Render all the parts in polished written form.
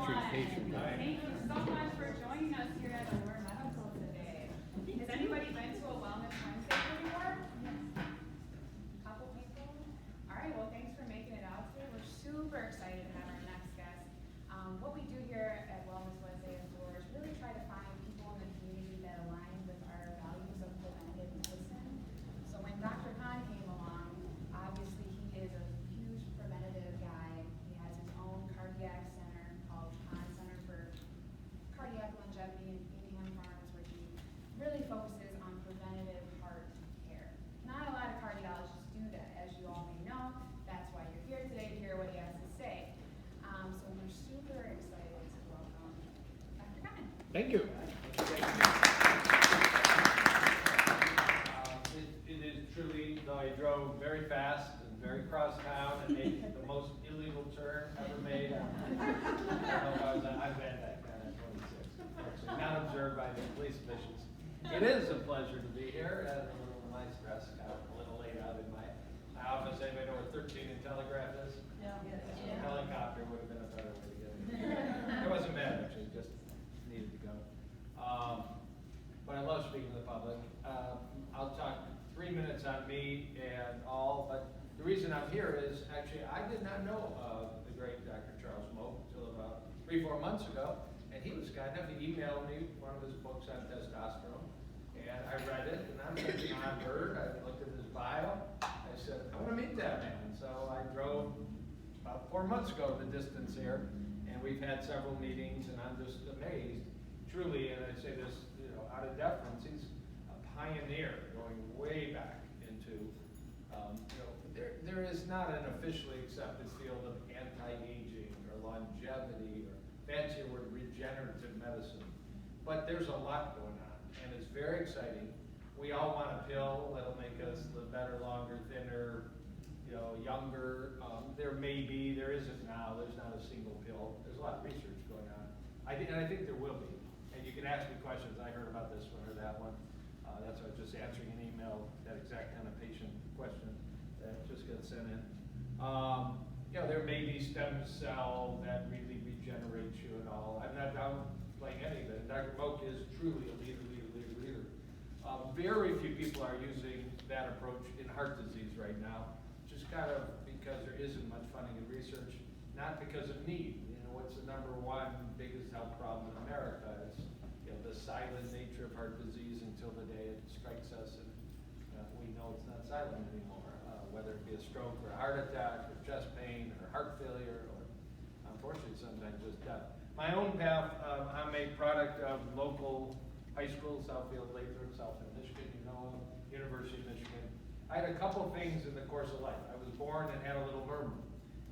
pediatric patient. Thank you so much for joining us here at Aware Medical today. Has anybody been to a Wellness Wednesday before? Couple people? All right, well, thanks for making it out today. We're super excited to have our next guest. What we do here at Wellness Wednesday is we're really try to find people in the community that align with our values of preventative medicine. So when Dr. Kahn came along, obviously he is a huge preventative guy. He has his own cardiac center called Kahn Center for Cardiac Longevity in Bingham Farms, where he really focuses on preventative heart care. Not a lot of cardiologists do that, as you all may know. That's why you're here today to hear what he has to say. So we're super excited to welcome Dr. Kahn. Thank you. It is truly, though I drove very fast and very cross town and made the most illegal turn ever made. I don't know if I was on, I've had that kind of 26, actually, not observed by the police officials. It is a pleasure to be here, and a little of my stress got a little late out in my office. Anybody know where 13 and Telegraph is? Yeah. So a helicopter would have been a better way to get it. It wasn't bad, actually, just needed to go. But I love speaking to the public. I'll talk 3 minutes on me and all, but the reason I'm here is actually I did not know of the great Dr. Charles Moak until about 3-4 months ago, and he was kind enough to email me one of his books on testosterone, and I read it, and I'm thinking, I've heard, I looked at his bio, I said, I want to meet that man, and so I drove about 4 months ago the distance here, and we've had several meetings, and I'm just amazed, truly, and I say this, out of deference, he's a pioneer going way back into, there is not an officially accepted field of anti-aging or longevity or fancy word regenerative medicine, but there's a lot going on, and it's very exciting. We all want a pill that'll make us live better, longer, thinner, younger. There isn't now. There's not a single pill. There's a lot of research going on. And I think there will be. And you can ask me questions. I heard about this one or that one. That's why I was just answering an email, that exact kind of patient question that just got sent in. There may be stem cell that really regenerates you and all. I'm not downplaying any of it. Dr. Moak is truly a leader. Very few people are using that approach in heart disease right now, just kind of because there isn't much funding and research, not because of need. What's the number one biggest health problem in America? It's the silent nature of heart disease until the day it strikes us, and we know it's not silent anymore. Whether it be a stroke or a heart attack or chest pain or heart failure or unfortunately sometimes just death. My own path, I'm a product of local high school, Southfield, Lathrop, Southfield, Michigan, University of Michigan. I had a couple of things in the course of life. I was born and had a little murmur,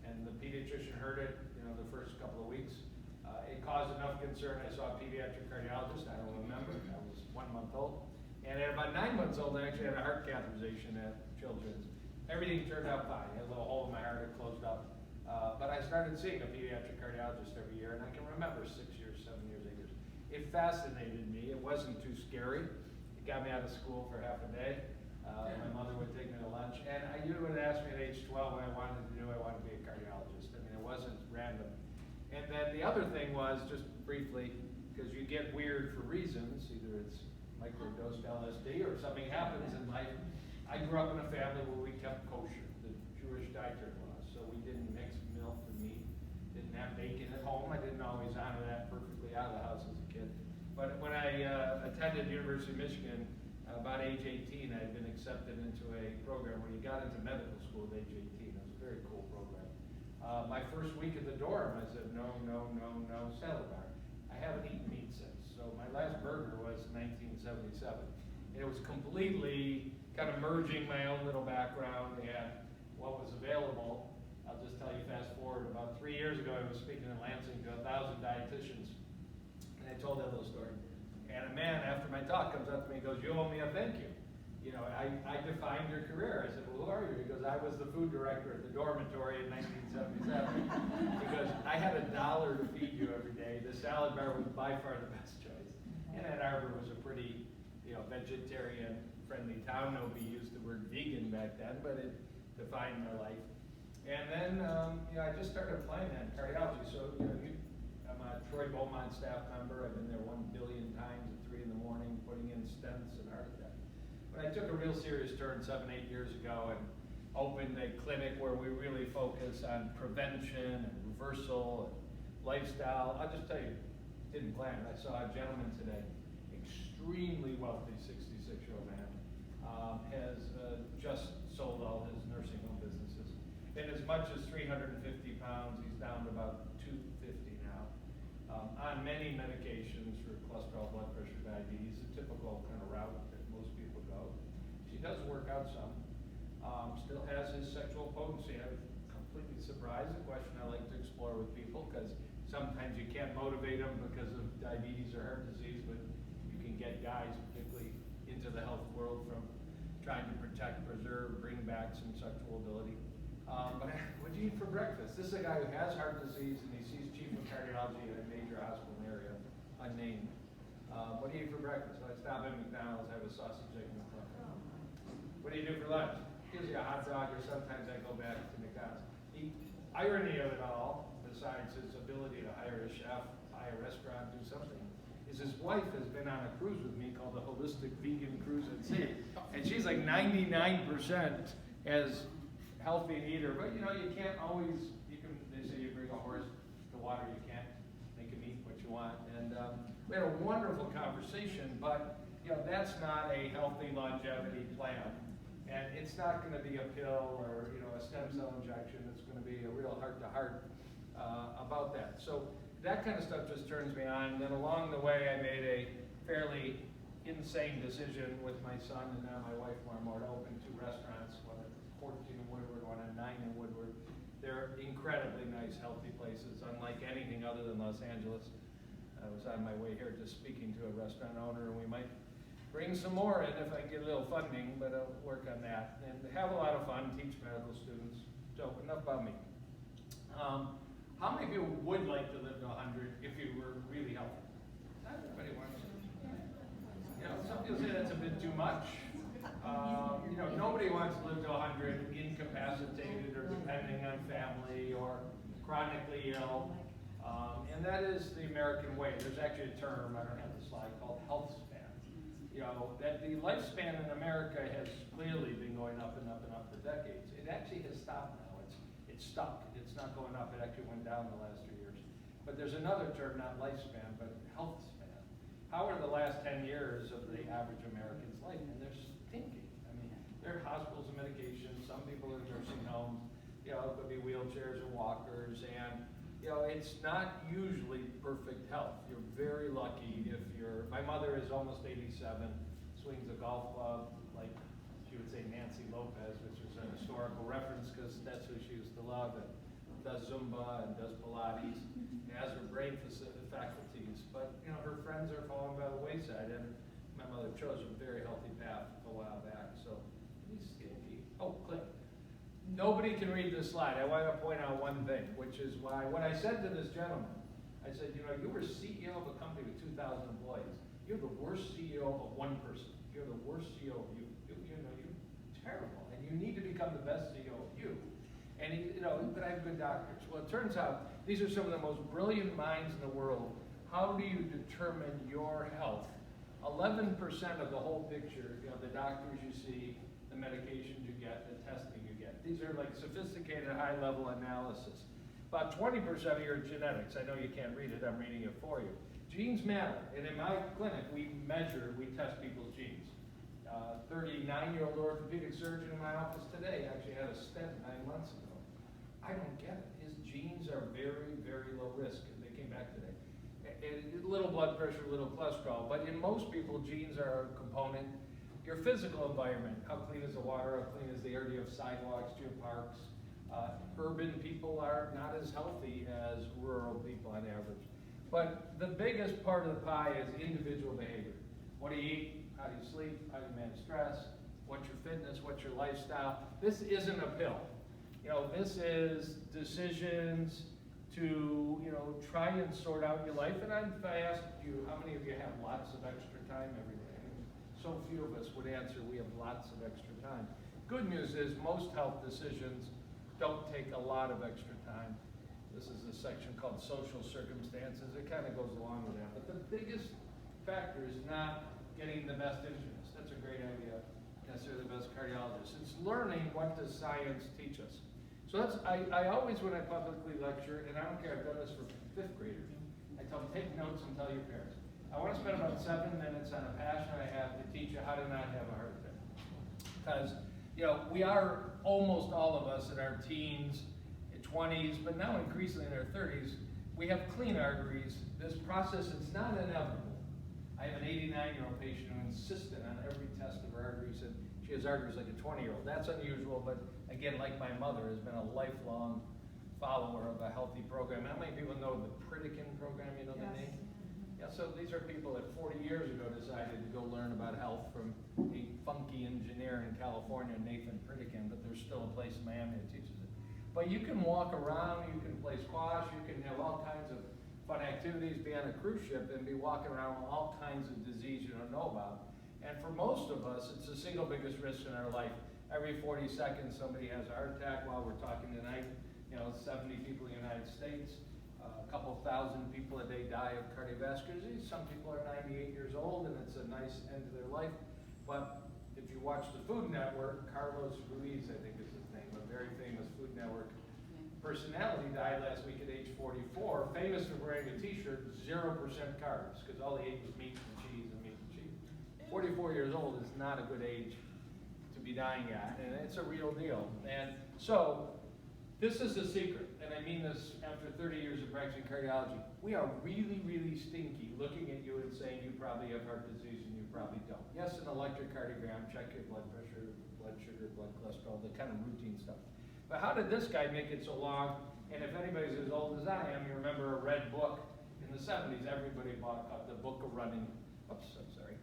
and the pediatrician heard it, the first couple of weeks. It caused enough concern. I saw a pediatric cardiologist. I don't remember. I was 1 month old. And at about 9 months old, I actually had a heart catheterization at Children's. Everything turned out fine. I had a little hole in my heart. It closed up. But I started seeing a pediatric cardiologist every year, and I can remember 6 years, 7 years, 8 years. It fascinated me. It wasn't too scary. It got me out of school for half a day. My mother would take me to lunch. And you would ask me at age 12 what I wanted to do. I wanted to be a cardiologist. I mean, it wasn't random. And then the other thing was, just briefly, because you get weird for reasons, either it's microdosed LSD or something happens in life. I grew up in a family where we kept kosher, the Jewish dietary laws. So we didn't mix milk and meat, didn't have bacon at home. I didn't always honor that perfectly out of the house as a kid. But when I attended University of Michigan, about age 18, I had been accepted into a program where you got into medical school at age 18. It was a very cool program. My first week at the dorm, I said, no, salad bar. I haven't eaten meat since. So my last burger was 1977. And it was completely kind of merging my own little background and what was available. I'll just tell you, fast forward, about 3 years ago, I was speaking in Lansing to 1,000 dietitians. And I told that little story. And a man, after my talk, comes up to me and goes, you owe me a thank you. I defined your career. I said, well, who are you? He goes, I was the food director at the dormitory in 1977. He goes, I had $1 to feed you every day. The salad bar was by far the best choice. And Ann Arbor was a pretty, vegetarian-friendly town. Nobody used the word vegan back then, but it defined my life. And then, I just started applying that in cardiology. So, I'm a Troy Beaumont staff member. I've been there 1 billion times at 3 in the morning, putting in stents and heart attack. But I took a real serious turn 7, 8 years ago and opened a clinic where we really focus on prevention and reversal and lifestyle. I'll just tell you, didn't plan. I saw a gentleman today, extremely wealthy, 66-year-old man, has just sold all his nursing home businesses. Been as much as 350 pounds. He's down to about 250 now. On many medications for cholesterol, blood pressure, diabetes, the typical kind of route that most people go. She does work out some. Still has his sexual potency. I'm completely surprised. A question I like to explore with people, because sometimes you can't motivate them because of diabetes or heart disease, but you can get guys, particularly into the health world, from trying to protect, preserve, bring back some sexual ability. But what do you eat for breakfast? This is a guy who has heart disease and he sees chief of cardiology in a major hospital area, unnamed. What do you eat for breakfast? I stop at McDonald's, have a sausage, egg, and McMuffin. What do you do for lunch? Gives you a hot dog, or sometimes I go back to McDonald's. The irony of it all, besides his ability to hire a chef, buy a restaurant, do something, is his wife has been on a cruise with me called the Holistic Vegan Cruise at Sea. And she's like 99% as healthy an eater, but you know, you can't always, they say you bring a horse to water, you can't make him eat what you want. And we had a wonderful conversation, but you know, that's not a healthy longevity plan. And it's not going to be a pill or a stem cell injection. It's going to be a real heart-to-heart about that. So that kind of stuff just turns me on. And then along the way, I made a fairly insane decision with my son and now my wife, Marmore, to open 2 restaurants, one at 14 in Woodward, one at 9 in Woodward. They're incredibly nice, healthy places, unlike anything other than Los Angeles. I was on my way here just speaking to a restaurant owner, and we might bring some more in if I can get a little funding, but I'll work on that. And have a lot of fun, teach medical students. So enough about me. How many people would like to live to 100 if you were really healthy? Not everybody wants to. Some people say that's a bit too much. Nobody wants to live to 100 incapacitated or depending on family or chronically ill. And that is the American way. There's actually a term, I don't have the slide, called health span. That the lifespan in America has clearly been going up and up and up for decades. It actually has stopped now. It's stuck. It's not going up. It actually went down the last 3 years. But there's another term, not lifespan, but health span. How are the last 10 years of the average American's life? And they're stinking. I mean, there are hospitals and medications. Some people in nursing homes. It could be wheelchairs or walkers. And it's not usually perfect health. You're very lucky if my mother is almost 87, swings a golf club like she would say Nancy Lopez, which is a historical reference because that's who she used to love, and does Zumba and does Pilates, has her brain faculties, but her friends are falling by the wayside, and my mother chose a very healthy path a while back, so he's stinky. Oh, click. Nobody can read this slide. I want to point out one thing, which is why when I said to this gentleman, I said, you were CEO of a company with 2,000 employees. You're the worst CEO of one person. You're the worst CEO of you. You're terrible, and you need to become the best CEO of you. And but I have good doctors. Well, it turns out these are some of the most brilliant minds in the world. How do you determine your health? 11% of the whole picture, the doctors you see, the medications you get, the testing you get. These are like sophisticated high-level analysis. About 20% of your genetics. I know you can't read it, I'm reading it for you. Genes matter, and in my clinic, we test people's genes. 39-year-old orthopedic surgeon in my office today actually had a stent 9 months ago. I don't get it. His genes are very, very low risk, and they came back today. And little blood pressure, little cholesterol, but in most people, genes are a component. Your physical environment, how clean is the water, how clean is the area of sidewalks, do you have parks? Urban people are not as healthy as rural people on average. But the biggest part of the pie is individual behavior. What do you eat? How do you sleep? How do you manage stress? What's your fitness? What's your lifestyle? This isn't a pill. This is decisions to, try and sort out your life. And if I asked you, how many of you have lots of extra time every day? So few of us would answer, we have lots of extra time. Good news is most health decisions don't take a lot of extra time. This is a section called social circumstances. It kind of goes along with that. But the biggest factor is not getting the best internist. That's a great idea, necessarily the best cardiologist. It's learning what does science teach us. So I always, when I publicly lecture, and I don't care, I've done this for fifth graders, I tell them, take notes and tell your parents. I want to spend about 7 minutes on a passion I have to teach you how to not have a heart attack. Because, we are almost all of us in our teens, 20s, but now increasingly in our 30s, we have clean arteries. This process, it's not inevitable. I have an 89-year-old patient who insisted on every test of her arteries, and she has arteries like a 20-year-old. That's unusual, but again, like my mother, has been a lifelong follower of a healthy program. How many people know the Pritikin program, you know the name? Yeah, so these are people that 40 years ago decided to go learn about health from a funky engineer in California, Nathan Pritikin, but there's still a place in Miami that teaches it. But you can walk around, you can play squash, you can have all kinds of fun activities, be on a cruise ship and be walking around with all kinds of disease you don't know about. And for most of us, it's the single biggest risk in our life. Every 40 seconds, somebody has a heart attack. While we're talking tonight, 70 people in the United States, a couple thousand people a day die of cardiovascular disease. Some people are 98 years old, and it's a nice end to their life. But if you watch the Food Network, Carlos Ruiz, I think is his name, a very famous Food Network personality, died last week at age 44, famous for wearing a t-shirt, 0% carbs, because all he ate was meat and cheese and meat and cheese. 44 years old is not a good age to be dying at, and it's a real deal. And so, this is the secret, and I mean this after 30 years of practicing cardiology. We are really, really stinky looking at you and saying you probably have heart disease and you probably don't. Yes, an electrocardiogram, check your blood pressure, blood sugar, blood cholesterol, the kind of routine stuff. But how did this guy make it so long? And if anybody's as old as I am, you remember a red book in the 70s, everybody bought the book of running. Oops, I'm sorry.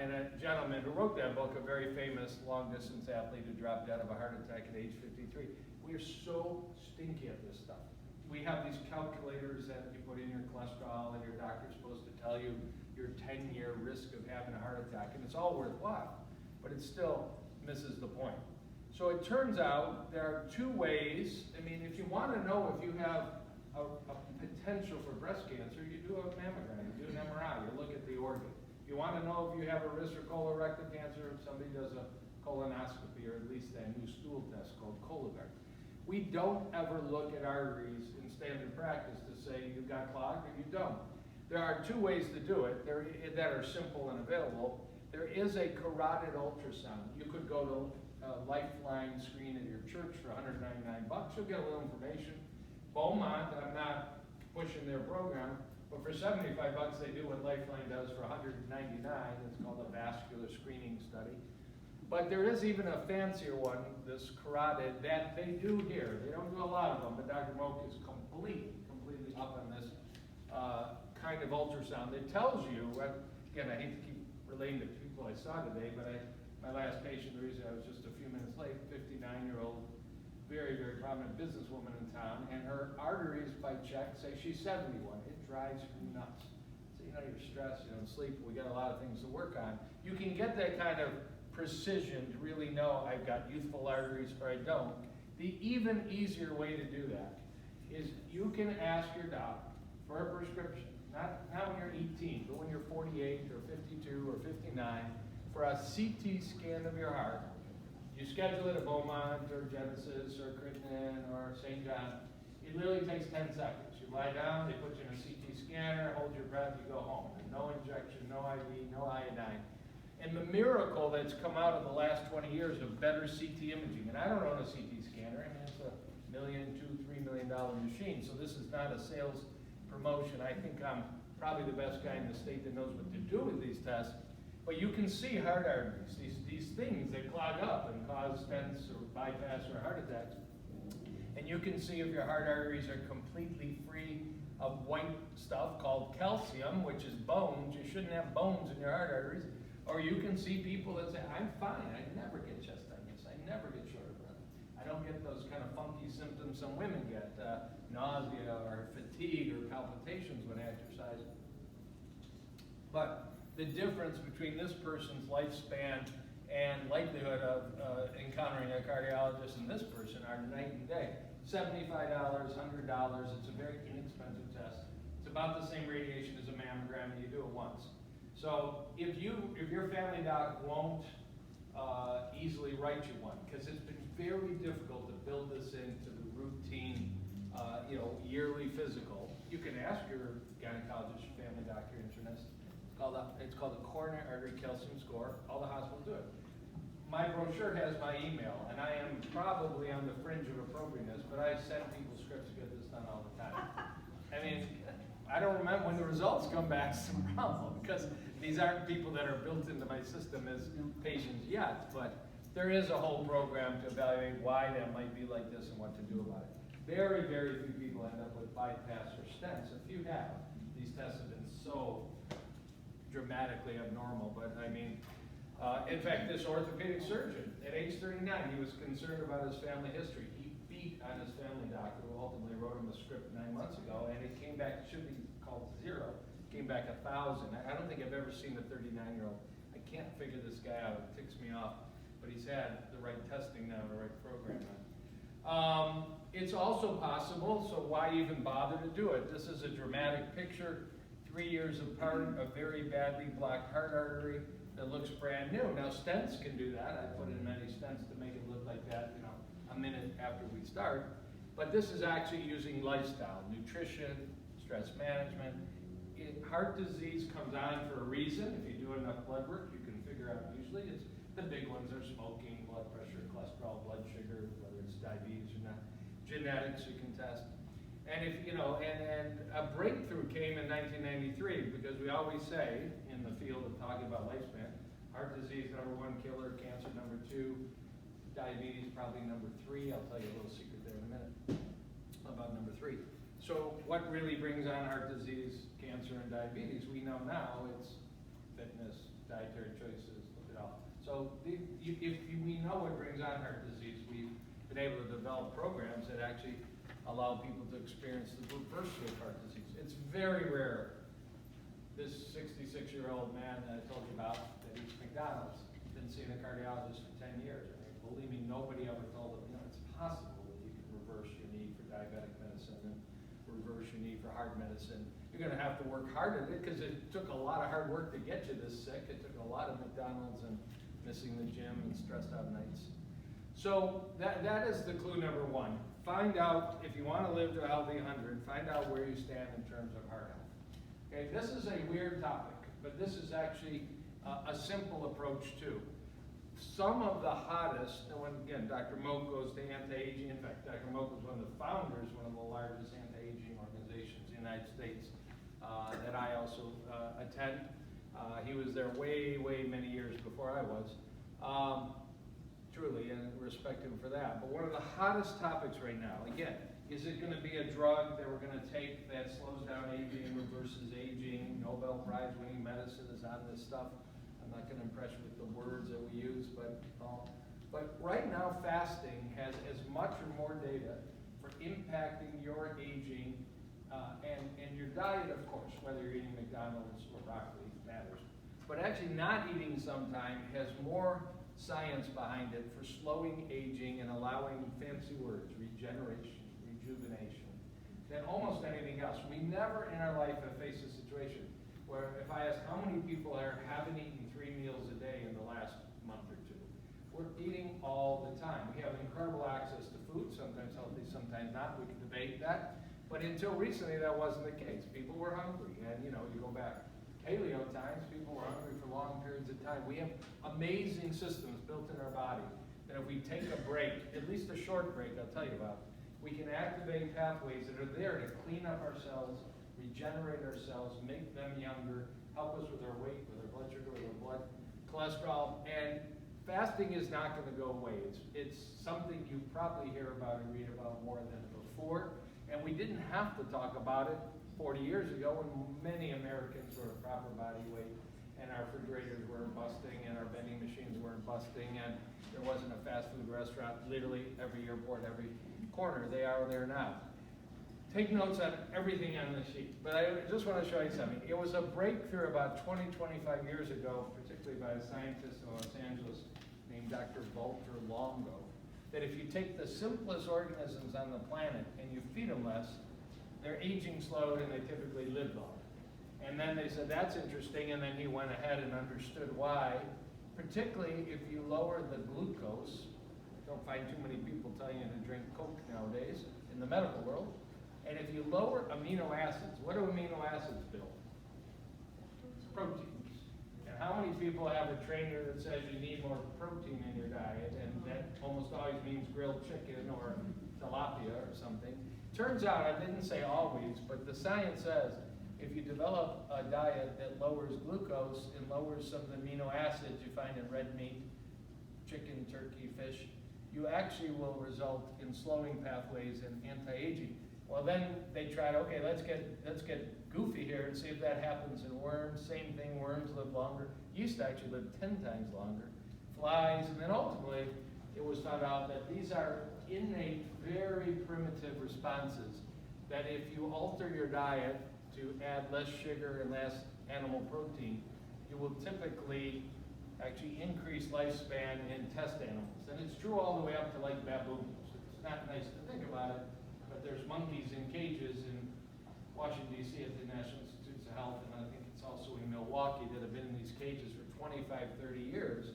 And a gentleman who wrote that book, a very famous long-distance athlete who dropped dead of a heart attack at age 53. We are so stinky at this stuff. We have these calculators that you put in your cholesterol, and your doctor's supposed to tell you your 10-year risk of having a heart attack, and it's all worthwhile, but it still misses the point. So it turns out there are 2 ways. I mean, if you want to know if you have a potential for breast cancer, you do a mammogram, you do an MRI, you look at the organ. If you want to know if you have a risk for colorectal cancer, if somebody does a colonoscopy, or at least that new stool test called Cologuard. We don't ever look at arteries in standard practice to say you've got clogged or you don't. There are 2 ways to do it that are simple and available. There is a carotid ultrasound. You could go to Lifeline screen at your church for $199. You'll get a little information. Beaumont, I'm not pushing their program, but for $75 they do what Lifeline does for $199. It's called a vascular screening study. But there is even a fancier one, this carotid, that they do here. They don't do a lot of them, but Dr. Moak is completely up on this kind of ultrasound. It tells you, again, I hate to keep relating to people I saw today, but my last patient, the reason I was just a few minutes late, 59-year-old, very, very prominent businesswoman in town, and her arteries by check say she's 71. It drives her nuts. So, you're stressed, you don't sleep, we got a lot of things to work on. You can get that kind of precision to really know I've got youthful arteries or I don't. The even easier way to do that is you can ask your doc for a prescription, not when you're 18, but when you're 48 or 52 or 59, for a CT scan of your heart. You schedule it at Beaumont or Genesis or Crittenden or St. John. It literally takes 10 seconds. You lie down, they put you in a CT scanner, hold your breath, you go home. No injection, no IV, no iodine. And the miracle that's come out of the last 20 years of better CT imaging, and I don't own a CT scanner, I mean, it's $1 million, $2, $3 million machine, so this is not a sales promotion. I think I'm probably the best guy in the state that knows what to do with these tests. But you can see heart arteries, these things that clog up and cause stents or bypass or heart attacks. And you can see if your heart arteries are completely free of white stuff called calcium, which is bones. You shouldn't have bones in your heart arteries. Or you can see people that say, I'm fine, I never get chest tightness, I never get short of breath. I don't get those kind of funky symptoms some women get, nausea or fatigue or palpitations when I exercise. But the difference between this person's lifespan and likelihood of encountering a cardiologist and this person are night and day. $75, $100. It's a very inexpensive test. It's about the same radiation as a mammogram, and you do it once. So if your family doc won't easily write you one, because it's been very difficult to build this into the routine, yearly physical. You can ask your gynecologist, your family doctor, internist. It's called the coronary artery calcium score. All the hospitals do it. My brochure has my email, and I am probably on the fringe of appropriateness, but I send people scripts to get this done all the time. I mean, I don't remember when the results come back, it's a problem, because these aren't people that are built into my system as patients yet, but there is a whole program to evaluate why that might be like this and what to do about it. Very, very few people end up with bypass or stents. A few have. These tests have been so dramatically abnormal, but I mean, in fact, this orthopedic surgeon, at age 39, he was concerned about his family history. He beat on his family doctor, who ultimately wrote him a script 9 months ago, and it came back, it should be called 0, came back 1,000. I don't think I've ever seen a 39-year-old. I can't figure this guy out, it ticks me off, but he's had the right testing now, the right program now. It's also possible, so why even bother to do it? This is a dramatic picture, 3 years apart, a very badly blocked heart artery that looks brand new. Now stents can do that. I put in many stents to make it look like that, a minute after we start. But this is actually using lifestyle, nutrition, stress management. Heart disease comes on for a reason. If you do enough blood work, you can figure out usually. It's the big ones are smoking, blood pressure, cholesterol, blood sugar, whether it's diabetes or not. Genetics you can test. And if and a breakthrough came in 1993, because we always say in the field of talking about lifespan, heart disease #1 killer, cancer #2, diabetes probably #3. I'll tell you a little secret there in a minute about #3. So what really brings on heart disease, cancer, and diabetes? We know now it's fitness, dietary choices, look at all. So if we know what brings on heart disease, we've been able to develop programs that actually allow people to experience the reversal of heart disease. It's very rare. This 66-year-old man that I told you about that eats McDonald's, been seeing a cardiologist for 10 years. I mean, believe me, nobody ever told him, it's possible that you can reverse your need for diabetic medicine and reverse your need for heart medicine. You're going to have to work hard at it because it took a lot of hard work to get you this sick. It took a lot of McDonald's and missing the gym and stressed out nights. So that is the clue #1. Find out, if you want to live to a healthy 100, find out where you stand in terms of heart health. Okay, this is a weird topic, but this is actually a simple approach too. Some of the hottest, and when again, Dr. Moak goes to anti-aging, in fact, Dr. Moak was one of the founders, one of the largest anti-aging organizations in the United States that I also attend. He was there way many years before I was. Truly, and respect him for that. But one of the hottest topics right now, again, is it going to be a drug that we're going to take that slows down aging, reverses aging? Nobel Prize winning medicine is on this stuff. I'm not going to impress you with the words that we use, but right now fasting has as much or more data for impacting your aging and your diet, of course, whether you're eating McDonald's or broccoli matters. But actually not eating sometime has more science behind it for slowing aging and allowing fancy words, regeneration, rejuvenation, than almost anything else. We never in our life have faced a situation where if I ask how many people haven't eaten 3 meals a day in the last month or two, we're eating all the time. We have incredible access to food, sometimes healthy, sometimes not. We can debate that. But until recently, that wasn't the case. People were hungry, and you go back paleo times, people were hungry for long periods of time. We have amazing systems built in our body that if we take a break, at least a short break, I'll tell you about, we can activate pathways that are there to clean up our cells, regenerate our cells, make them younger, help us with our weight, with our blood sugar, with our blood cholesterol. And fasting is not going to go away. It's something you probably hear about and read about more than before. And we didn't have to talk about it 40 years ago when many Americans were proper body weight and our refrigerators weren't busting and our vending machines weren't busting and there wasn't a fast food restaurant literally every airport, every corner. They are there now. Take notes on everything on the sheet, but I just want to show you something. It was a breakthrough about 20, 25 years ago, particularly by a scientist in Los Angeles named Dr. Walter Longo. that if you take the simplest organisms on the planet and you feed them less, they're aging slowed and they typically live longer. And then they said, that's interesting, and then he went ahead and understood why, particularly if you lower the glucose. Don't find too many people telling you to drink Coke nowadays in the medical world. And if you lower amino acids, what do amino acids build? Proteins. And how many people have a trainer that says you need more protein in your diet, and that almost always means grilled chicken or tilapia or something? Turns out, I didn't say always, but the science says if you develop a diet that lowers glucose and lowers some of the amino acids you find in red meat, chicken, turkey, fish, you actually will result in slowing pathways and anti-aging. Well, then they tried, okay, let's get goofy here and see if that happens in worms. Same thing, worms live longer. Yeast actually live 10 times longer. Flies, and then ultimately it was found out that these are innate, very primitive responses that if you alter your diet to add less sugar and less animal protein, you will typically actually increase lifespan in test animals. And it's true all the way up to like baboons. It's not nice to think about it, but there's monkeys in cages in Washington, D.C. at the National Institutes of Health, and I think it's also in Milwaukee, that have been in these cages for 25, 30 years.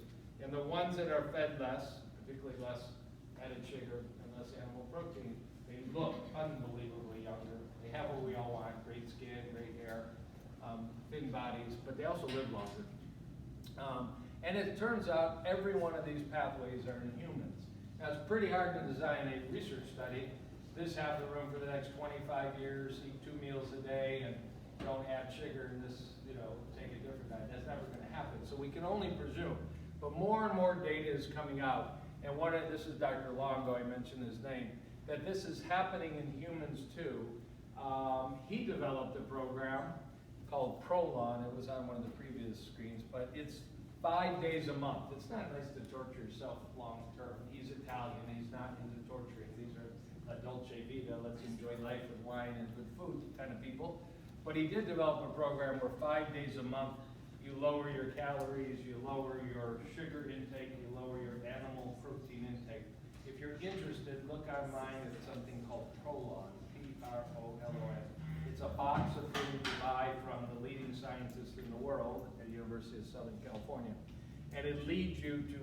And the ones that are fed less, particularly less added sugar and less animal protein, they look unbelievably younger. They have what we all want, great skin, great hair, thin bodies, but they also live longer. And it turns out every one of these pathways are in humans. Now it's pretty hard to design a research study. This half the room for the next 25 years, eat 2 meals a day and don't add sugar, and this, take a different diet. That's never going to happen. So we can only presume. But more and more data is coming out. And this is Dr. Longo, I mentioned his name, that this is happening in humans too. He developed a program called Prolon. It was on one of the previous screens, but it's 5 days a month. It's not nice to torture yourself long term. He's Italian. He's not into torturing. These are a dolce vita, let's enjoy life with wine and good food kind of people. But he did develop a program where 5 days a month you lower your calories, you lower your sugar intake, you lower your animal protein intake. If you're interested, look online at something called Prolon, P-R-O-L-O-N. It's a box of food you buy from the leading scientists in the world at the University of Southern California. And it leads you to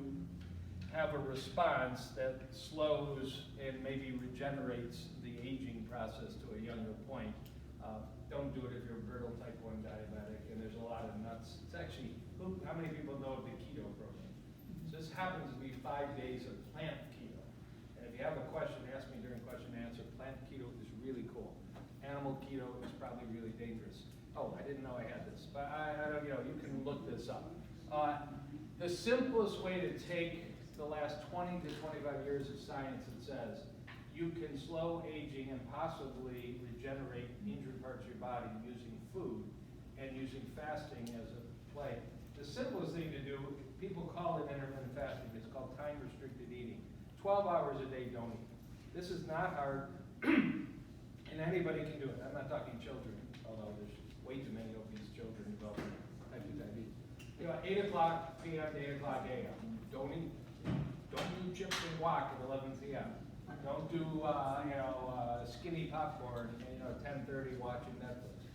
have a response that slows and maybe regenerates the aging process to a younger point. Don't do it if you're a brittle type 1 diabetic, and there's a lot of nuts. It's actually, how many people know of the keto program? So this happens to be 5 days of plant keto. And if you have a question, ask me during question and answer. Plant keto is really cool. Animal keto is probably really dangerous. Oh, I didn't know I had this, but I don't, you can look this up. The simplest way to take the last 20 to 25 years of science, it says, you can slow aging and possibly regenerate injured parts of your body using food and using fasting as a play. The simplest thing to do, people call it intermittent fasting, it's called time-restricted eating. 12 hours a day, don't eat. This is not hard, and anybody can do it. I'm not talking children, although there's way too many obese children developing type 2 diabetes. 8 o'clock p.m. to 8 o'clock a.m. Don't eat. Don't do chips and guac at 11 p.m. Don't do, skinny popcorn at 10:30 watching Netflix.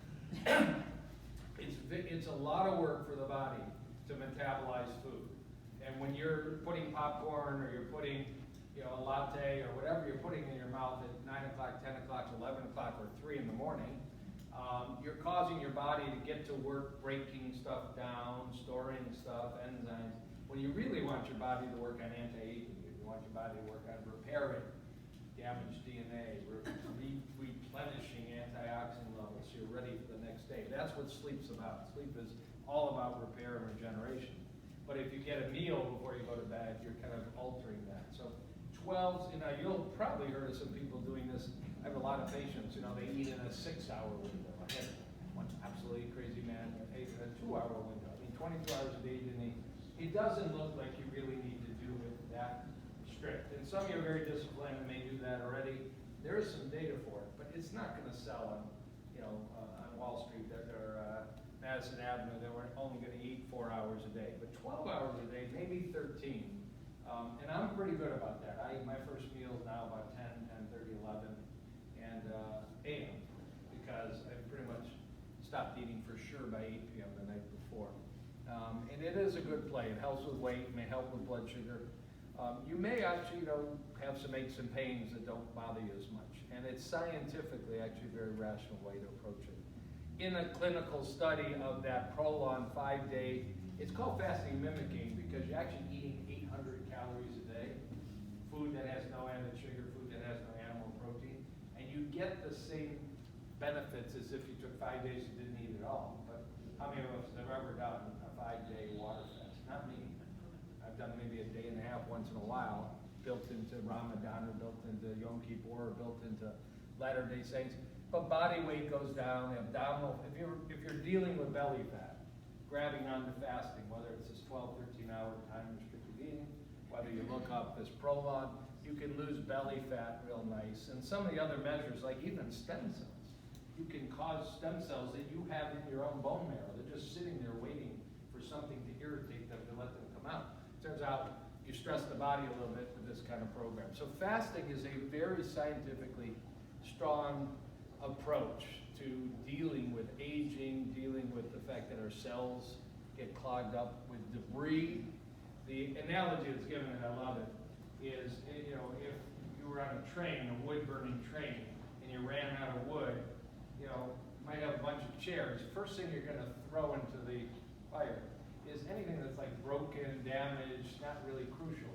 It's a lot of work for the body to metabolize food. And when you're putting popcorn or you're putting, a latte or whatever you're putting in your mouth at 9 o'clock, 10 o'clock, 11 o'clock, or 3 in the morning, you're causing your body to get to work breaking stuff down, storing stuff, enzymes, when you really want your body to work on anti-aging. You want your body to work on repairing damaged DNA, replenishing antioxidant levels so you're ready for the next day. That's what sleep's about. Sleep is all about repair and regeneration. But if you get a meal before you go to bed, you're kind of altering that. So 12, you'll probably heard of some people doing this. I have a lot of patients, they eat in a 6-hour window. I had one absolutely crazy man who ate in a 2-hour window. 22 hours a day, didn't he? It doesn't look like you really need to do it that strict. And some of you are very disciplined and may do that already. There is some data for it, but it's not going to sell on, on Wall Street or Madison Avenue that we're only going to eat 4 hours a day. But 12 hours a day, maybe 13, And I'm pretty good about that. I eat my first meal now about 10, 10:30, 11 a.m. because I pretty much stopped eating for sure by 8 p.m. the night before. And it is a good play. It helps with weight, may help with blood sugar. You may actually, have some aches and pains that don't bother you as much. And it's scientifically actually a very rational way to approach it. In a clinical study of that prolonged 5-day, it's called fasting mimicking because you're actually eating 800 calories a day, food that has no added sugar, food that has no animal protein, and you get the same benefits as if you took 5 days and didn't eat at all. But how many of us have ever done a 5-day water fast? Not me. I've done maybe a day and a half once in a while, built into Ramadan or built into Yom Kippur or built into Latter-day Saints. But body weight goes down, abdominal, if you're dealing with belly fat, grabbing onto fasting, whether it's this 12, 13-hour time restricted eating, whether you look up this prolonged, you can lose belly fat real nice. And some of the other measures, like even stem cells, you can cause stem cells that you have in your own bone marrow. They're just sitting there waiting for something to irritate them to let them come out. Turns out you stress the body a little bit with this kind of program. So fasting is a very scientifically strong approach to dealing with aging, dealing with the fact that our cells get clogged up with debris. The analogy that's given, and I love it, is if you were on a train, a wood-burning train, and you ran out of wood, you might have a bunch of chairs. First thing you're going to throw into the fire is anything that's like broken, damaged, not really crucial.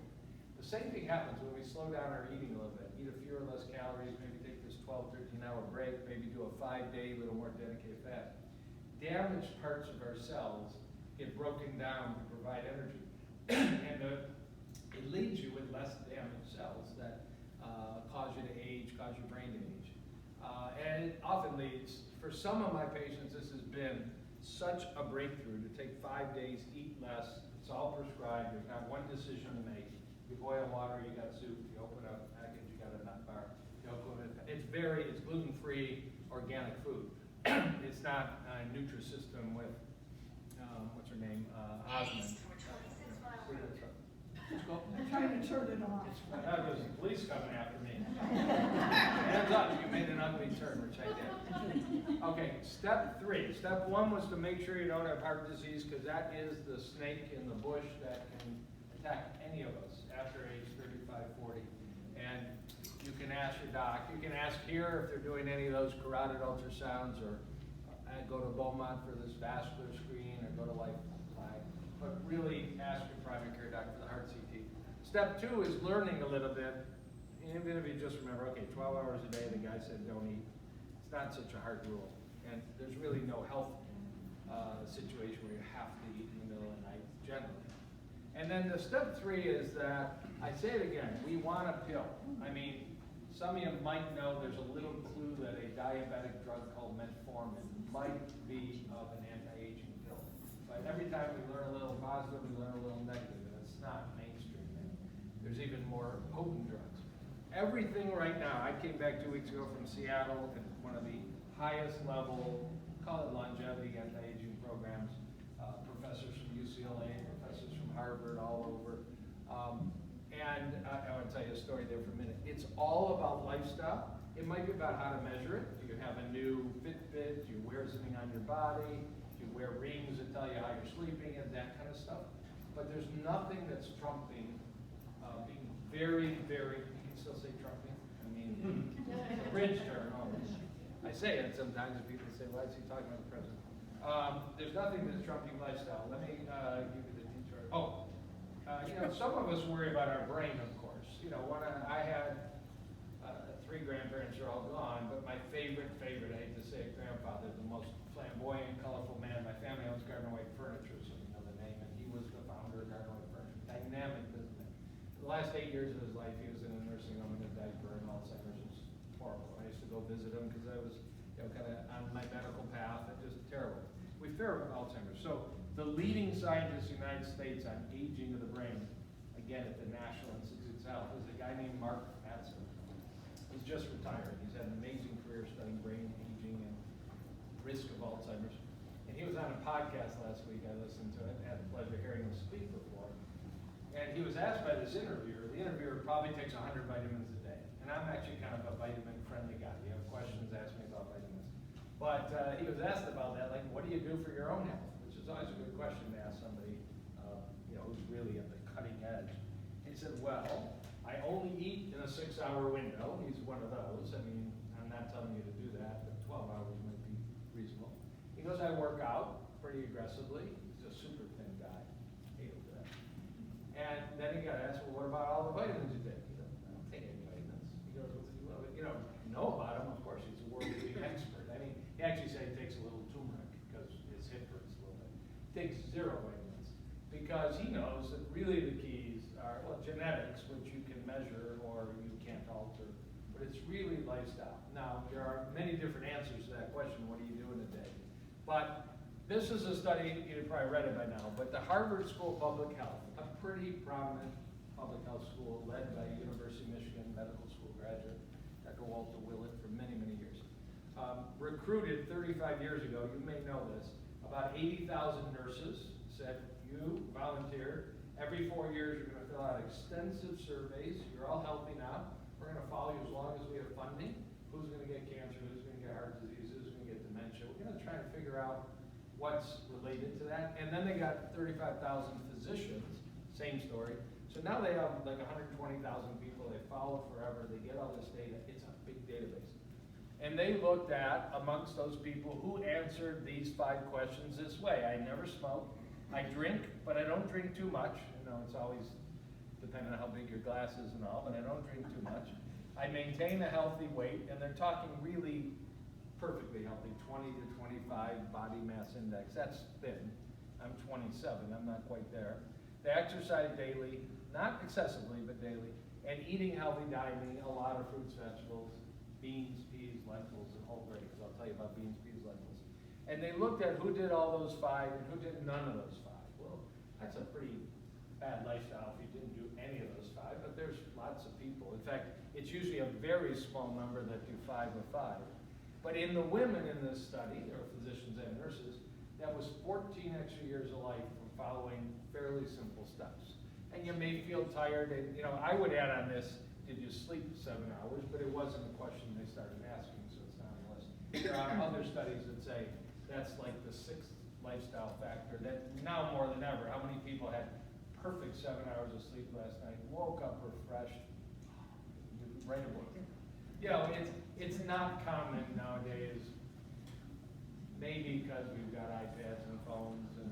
The same thing happens when we slow down our eating a little bit, eat a few or less calories, maybe take this 12, 13-hour break, maybe do a 5-day, little more dedicated fast. Damaged parts of our cells get broken down to provide energy. And it leaves you with less damaged cells that cause you to age, cause your brain to age. And it often leads, for some of my patients, this has been such a breakthrough to take 5 days, eat less. It's all prescribed. There's not one decision to make. You boil water, you got soup. You open up a package, you got a nut bar. It's gluten-free, organic food. It's not a Nutrisystem with, what's her name, Osmond. I'm trying to turn it off. There's the police coming after me. Hands up, you made an ugly turn, which I did. Okay, step 3. Step 1 was to make sure you don't have heart disease, because that is the snake in the bush that can attack any of us after age 35, 40. And you can ask your doc. You can ask here if they're doing any of those carotid ultrasounds, or go to Beaumont for this vascular screen, or go to Lifeline. But really ask your primary care doc for the heart CT. Step 2 is learning a little bit. Even if you just remember, okay, 12 hours a day, the guy said don't eat. It's not such a hard rule. And there's really no health situation where you have to eat in the middle of the night, generally. And then the step 3 is that, I say it again, we want a pill. I mean, some of you might know there's a little clue that a diabetic drug called metformin might be of an anti-aging pill. But every time we learn a little positive, we learn a little negative, and it's not mainstream. There's even more potent drugs. Everything right now, I came back 2 weeks ago from Seattle, and one of the highest level, call it longevity anti-aging programs, professors from UCLA, professors from Harvard, all over. And I want to tell you a story there for a minute. It's all about lifestyle. It might be about how to measure it. Do you have a new Fitbit? Do you wear something on your body? Do you wear rings that tell you how you're sleeping and that kind of stuff? But there's nothing that's trumping being very, very, you can still say trumping? I mean, a bridge term always. I say it sometimes and people say, why is he talking about the president? There's nothing that's trumping lifestyle. Let me give you the detail. Some of us worry about our brain, of course. I had 3 grandparents are all gone, but my favorite, I hate to say it, grandfather, the most flamboyant, colorful man. My family owns Gardner White Furniture, so you know the name, and he was the founder of Gardner White Furniture. Dynamic businessman. The last 8 years of his life, he was in a nursing home in a diaper, and Alzheimer's. It was horrible. I used to go visit him because I was, kind of on my medical path, and just terrible. We fear Alzheimer's. So the leading scientist in the United States on aging of the brain, again at the National Institutes of Health, is a guy named Mark Madsen. He's just retired. He's had an amazing career studying brain aging and risk of Alzheimer's. And he was on a podcast last week. I listened to it. I had the pleasure of hearing him speak before. And he was asked by this interviewer, the interviewer probably takes 100 vitamins a day. And I'm actually kind of a vitamin-friendly guy. If you have questions, ask me about vitamins. But he was asked about that, like, what do you do for your own health? Which is always a good question to ask somebody, who's really at the cutting edge. He said, well, I only eat in a 6-hour window. He's one of those. I mean, I'm not telling you to do that, but 12 hours might be reasonable. He goes, I work out pretty aggressively. He's a super thin guy. Hated that. And then he got asked, well, what about all the vitamins you take? He goes, I don't take any vitamins. He goes, well, you know about him, of course. He's a world-leading expert. I mean, he actually said he takes a little turmeric because his hip hurts a little bit. He takes 0 vitamins because he knows that really the keys are, well, genetics, which you can measure or you can't alter, but it's really lifestyle. Now, there are many different answers to that question, what do you do in a day? But this is a study, you've probably read it by now, but the Harvard School of Public Health, a pretty prominent public health school led by University of Michigan medical school graduate, Dr. Walter Willett, for many, many years, recruited 35 years ago, you may know this, about 80,000 nurses, said, you volunteer, every 4 years you're going to fill out extensive surveys, you're all healthy now, we're going to follow you as long as we have funding, who's going to get cancer, who's going to get heart disease, who's going to get dementia, we're going to try to figure out what's related to that. And then they got 35,000 physicians, same story. So now they have like 120,000 people, they follow forever, they get all this data, it's a big database. And they looked at, amongst those people, who answered these 5 questions this way. I never smoke, I drink, but I don't drink too much. It's always depending on how big your glass is and all, but I don't drink too much. I maintain a healthy weight, and they're talking really perfectly healthy, 20 to 25 body mass index. That's thin. I'm 27, I'm not quite there. They exercise daily, not excessively, but daily, and eating healthy diet, meaning a lot of fruits, vegetables, beans, peas, lentils, and whole grains. I'll tell you about beans, peas, lentils. And they looked at who did all those 5 and who did none of those 5. Well, that's a pretty bad lifestyle if you didn't do any of those 5, but there's lots of people. In fact, it's usually a very small number that do 5 of 5. But in the women in this study, or physicians and nurses, that was 14 extra years of life from following fairly simple steps. And you may feel tired, and I would add on this, did you sleep 7 hours? But it wasn't a question they started asking, so it's not on the list. There are other studies that say that's like the 6th lifestyle factor, that now more than ever, how many people had perfect 7 hours of sleep last night, woke up refreshed, right away. It's not common nowadays, maybe because we've got iPads and phones, and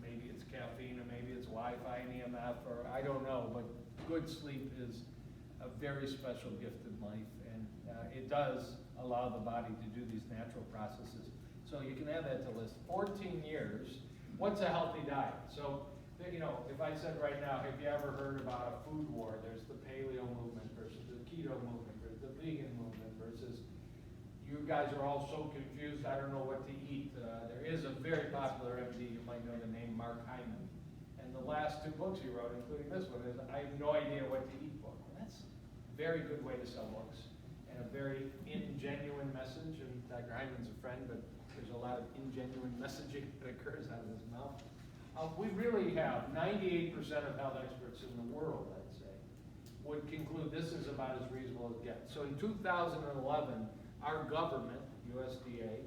maybe it's caffeine, or maybe it's Wi-Fi and EMF, or I don't know, but good sleep is a very special gift in life, and it does allow the body to do these natural processes. So you can add that to the list. 14 years, what's a healthy diet? So, if I said right now, have you ever heard about a food war? There's the paleo movement versus the keto movement versus the vegan movement versus you guys are all so confused, I don't know what to eat. There is a very popular MD, you might know the name, Mark Hyman. And the last 2 books he wrote, including this one, is I have no idea what to eat book. Well, that's a very good way to sell books and a very ingenuine message. And Dr. Hyman's a friend, but there's a lot of ingenuine messaging that occurs out of his mouth. We really have 98% of health experts in the world, I'd say, would conclude this is about as reasonable as it gets. So in 2011, our government, USDA,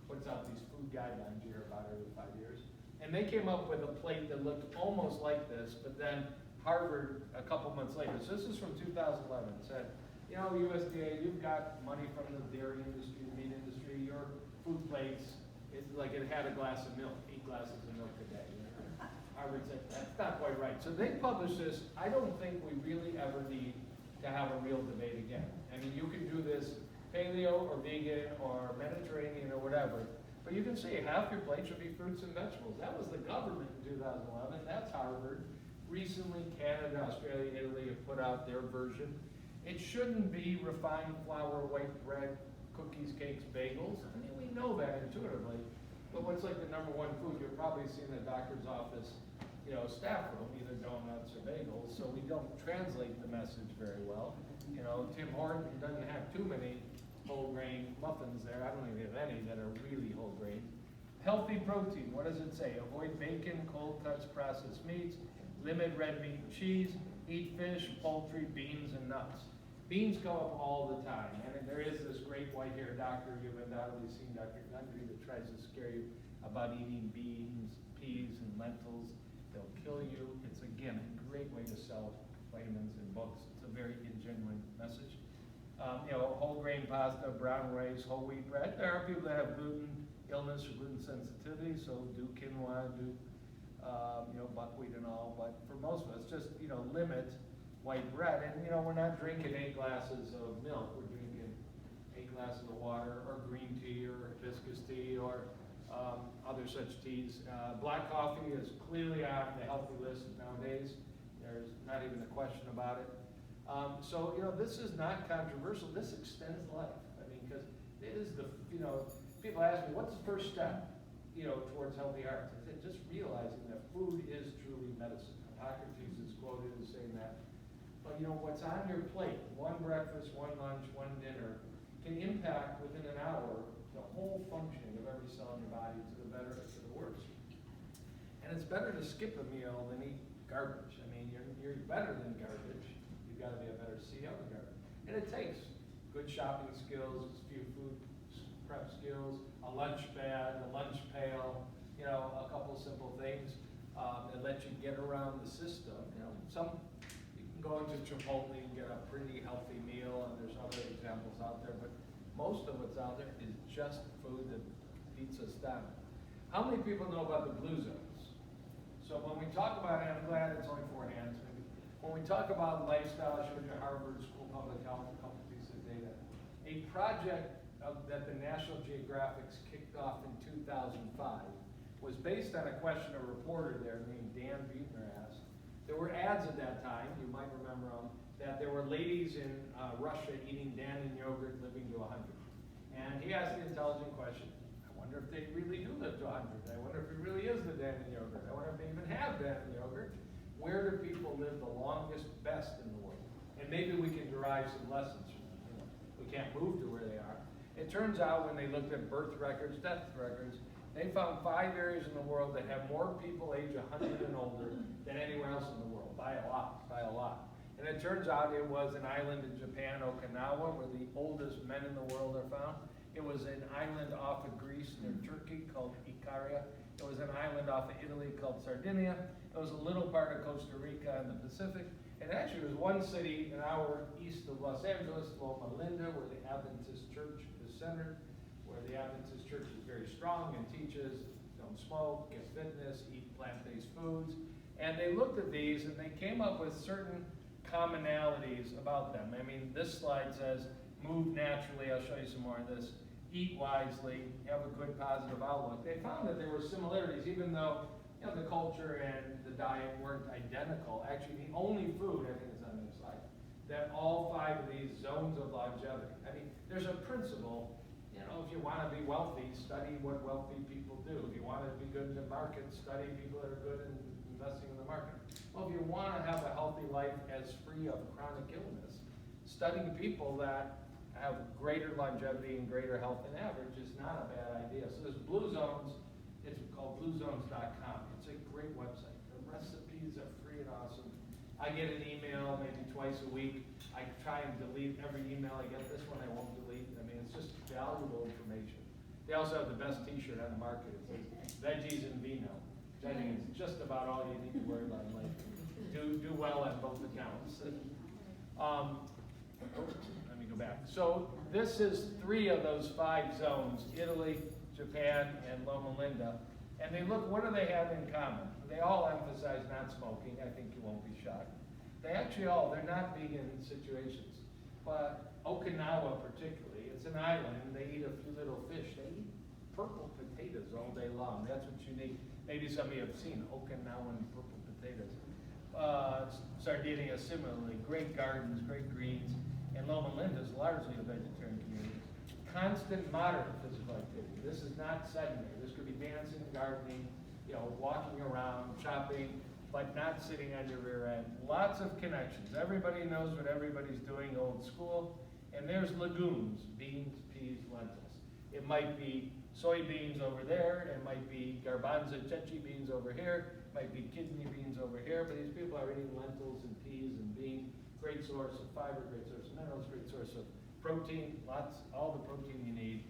puts out these food guidelines year about every 5 years. And they came up with a plate that looked almost like this, but then Harvard, a couple months later, so this is from 2011, said, USDA, you've got money from the dairy industry, the meat industry, your food plates, it's like it had a glass of milk, 8 glasses of milk a day. Harvard said, that's not quite right. So they published this. I don't think we really ever need to have a real debate again. I mean, you can do this paleo or vegan or Mediterranean or whatever, but you can see half your plate should be fruits and vegetables. That was the government in 2011. That's Harvard. Recently, Canada, Australia, Italy have put out their version. It shouldn't be refined flour, white bread, cookies, cakes, bagels. I mean, we know that intuitively. But what's like the #1 food you'll probably see in the doctor's office, staff room, either donuts or bagels, so we don't translate the message very well. Tim Horton doesn't have too many whole grain muffins there. I don't even have any that are really whole grain. Healthy protein, what does it say? Avoid bacon, cold cuts, processed meats, Limit red meat and cheese. Eat fish, poultry, beans, and nuts. Beans go up all the time, and there is this great white-haired doctor, you've undoubtedly seen Dr. Gundry, that tries to scare you about eating beans, peas, and lentils. They'll kill you. It's, again, a great way to sell vitamins and books. It's a very ingenuine message. Whole grain pasta, brown rice, whole wheat bread. There are people that have gluten illness or gluten sensitivity, so do quinoa, do buckwheat and all. But for most of us, just limit white bread. And we're not drinking 8 glasses of milk. We're drinking 8 glasses of water, or green tea, or hibiscus tea, or other such teas. Black coffee is clearly on the healthy list nowadays. There's not even a question about it. This is not controversial. This extends life. I mean, because it is people ask me, what's the first step, towards healthy hearts? I said, just realizing that food is truly medicine. Hippocrates is quoted as saying that. But what's on your plate, one breakfast, one lunch, one dinner, can impact within an hour the whole functioning of every cell in your body, to the better or to the worse. And it's better to skip a meal than eat garbage. I mean, you're better than garbage. You've got to be a better CEO than garbage. And it takes good shopping skills, a few food prep skills, a lunch bag, a lunch pail, a couple simple things that let you get around the system. You can go into Chipotle and get a pretty healthy meal, and there's other examples out there, but most of what's out there is just food that beats us down. How many people know about the blue zones? So when we talk about it, I'm glad it's only 4 hands, maybe. When we talk about lifestyle, I showed you Harvard School of Public Health, a couple pieces of data. A project that the National Geographic kicked off in 2005 was based on a question a reporter there named Dan Buettner asked. There were ads at that time, you might remember them, that there were ladies in Russia eating Dannon yogurt living to 100. And he asked the intelligent question, I wonder if they really do live to 100. I wonder if it really is the Dannon yogurt. I wonder if they even have Dannon yogurt. Where do people live the longest, best in the world? And maybe we can derive some lessons from them. We can't move to where they are. It turns out when they looked at birth records, death records, they found 5 areas in the world that have more people age 100 and older than anywhere else in the world, by a lot. And it turns out it was an island in Japan, Okinawa, where the oldest men in the world are found. It was an island off of Greece near Turkey called Ikaria. It was an island off of Italy called Sardinia. It was a little part of Costa Rica in the Pacific. And actually it was one city an hour east of Los Angeles, Loma Linda, where the Adventist Church is centered, where the Adventist Church is very strong and teaches don't smoke, get fitness, eat plant-based foods. And they looked at these and they came up with certain commonalities about them. I mean, this slide says, move naturally. I'll show you some more of this. Eat wisely, have a good positive outlook. They found that there were similarities, even though the culture and the diet weren't identical. Actually, the only food, I think it's on this slide, that all 5 of these zones of longevity. I mean, there's a principle, if you want to be wealthy, study what wealthy people do. If you want to be good in the market, study people that are good in investing in the market. Well, if you want to have a healthy life as free of chronic illness, studying people that have greater longevity and greater health than average is not a bad idea. So there's Blue Zones. It's called bluezones.com. It's a great website. The recipes are free and awesome. I get an email maybe twice a week. I try and delete every email I get. This one I won't delete. I mean, it's just valuable information. They also have the best t-shirt on the market. It says veggies and vino, which I think is just about all you need to worry about in life. Do well on both accounts. Let me go back. So this is 3 of those 5 zones, Italy, Japan, and Loma Linda. And they look, what do they have in common? They all emphasize not smoking. I think you won't be shocked. They're not vegan situations. But Okinawa particularly, it's an island, and they eat a few little fish. They eat purple potatoes all day long. That's what's unique. Maybe some of you have seen Okinawan purple potatoes. Sardinia similarly, great gardens, great greens. And Loma Linda is largely a vegetarian community. Constant moderate physical activity. This is not sedentary. This could be dancing, gardening, walking around, shopping, but not sitting on your rear end. Lots of connections. Everybody knows what everybody's doing, old school. And there's legumes, beans, peas, lentils. It might be soybeans over there, it might be garbanzo chechi beans over here, it might be kidney beans over here, but these people are eating lentils and peas and beans. Great source of fiber, great source of minerals, great source of protein, all the protein you need.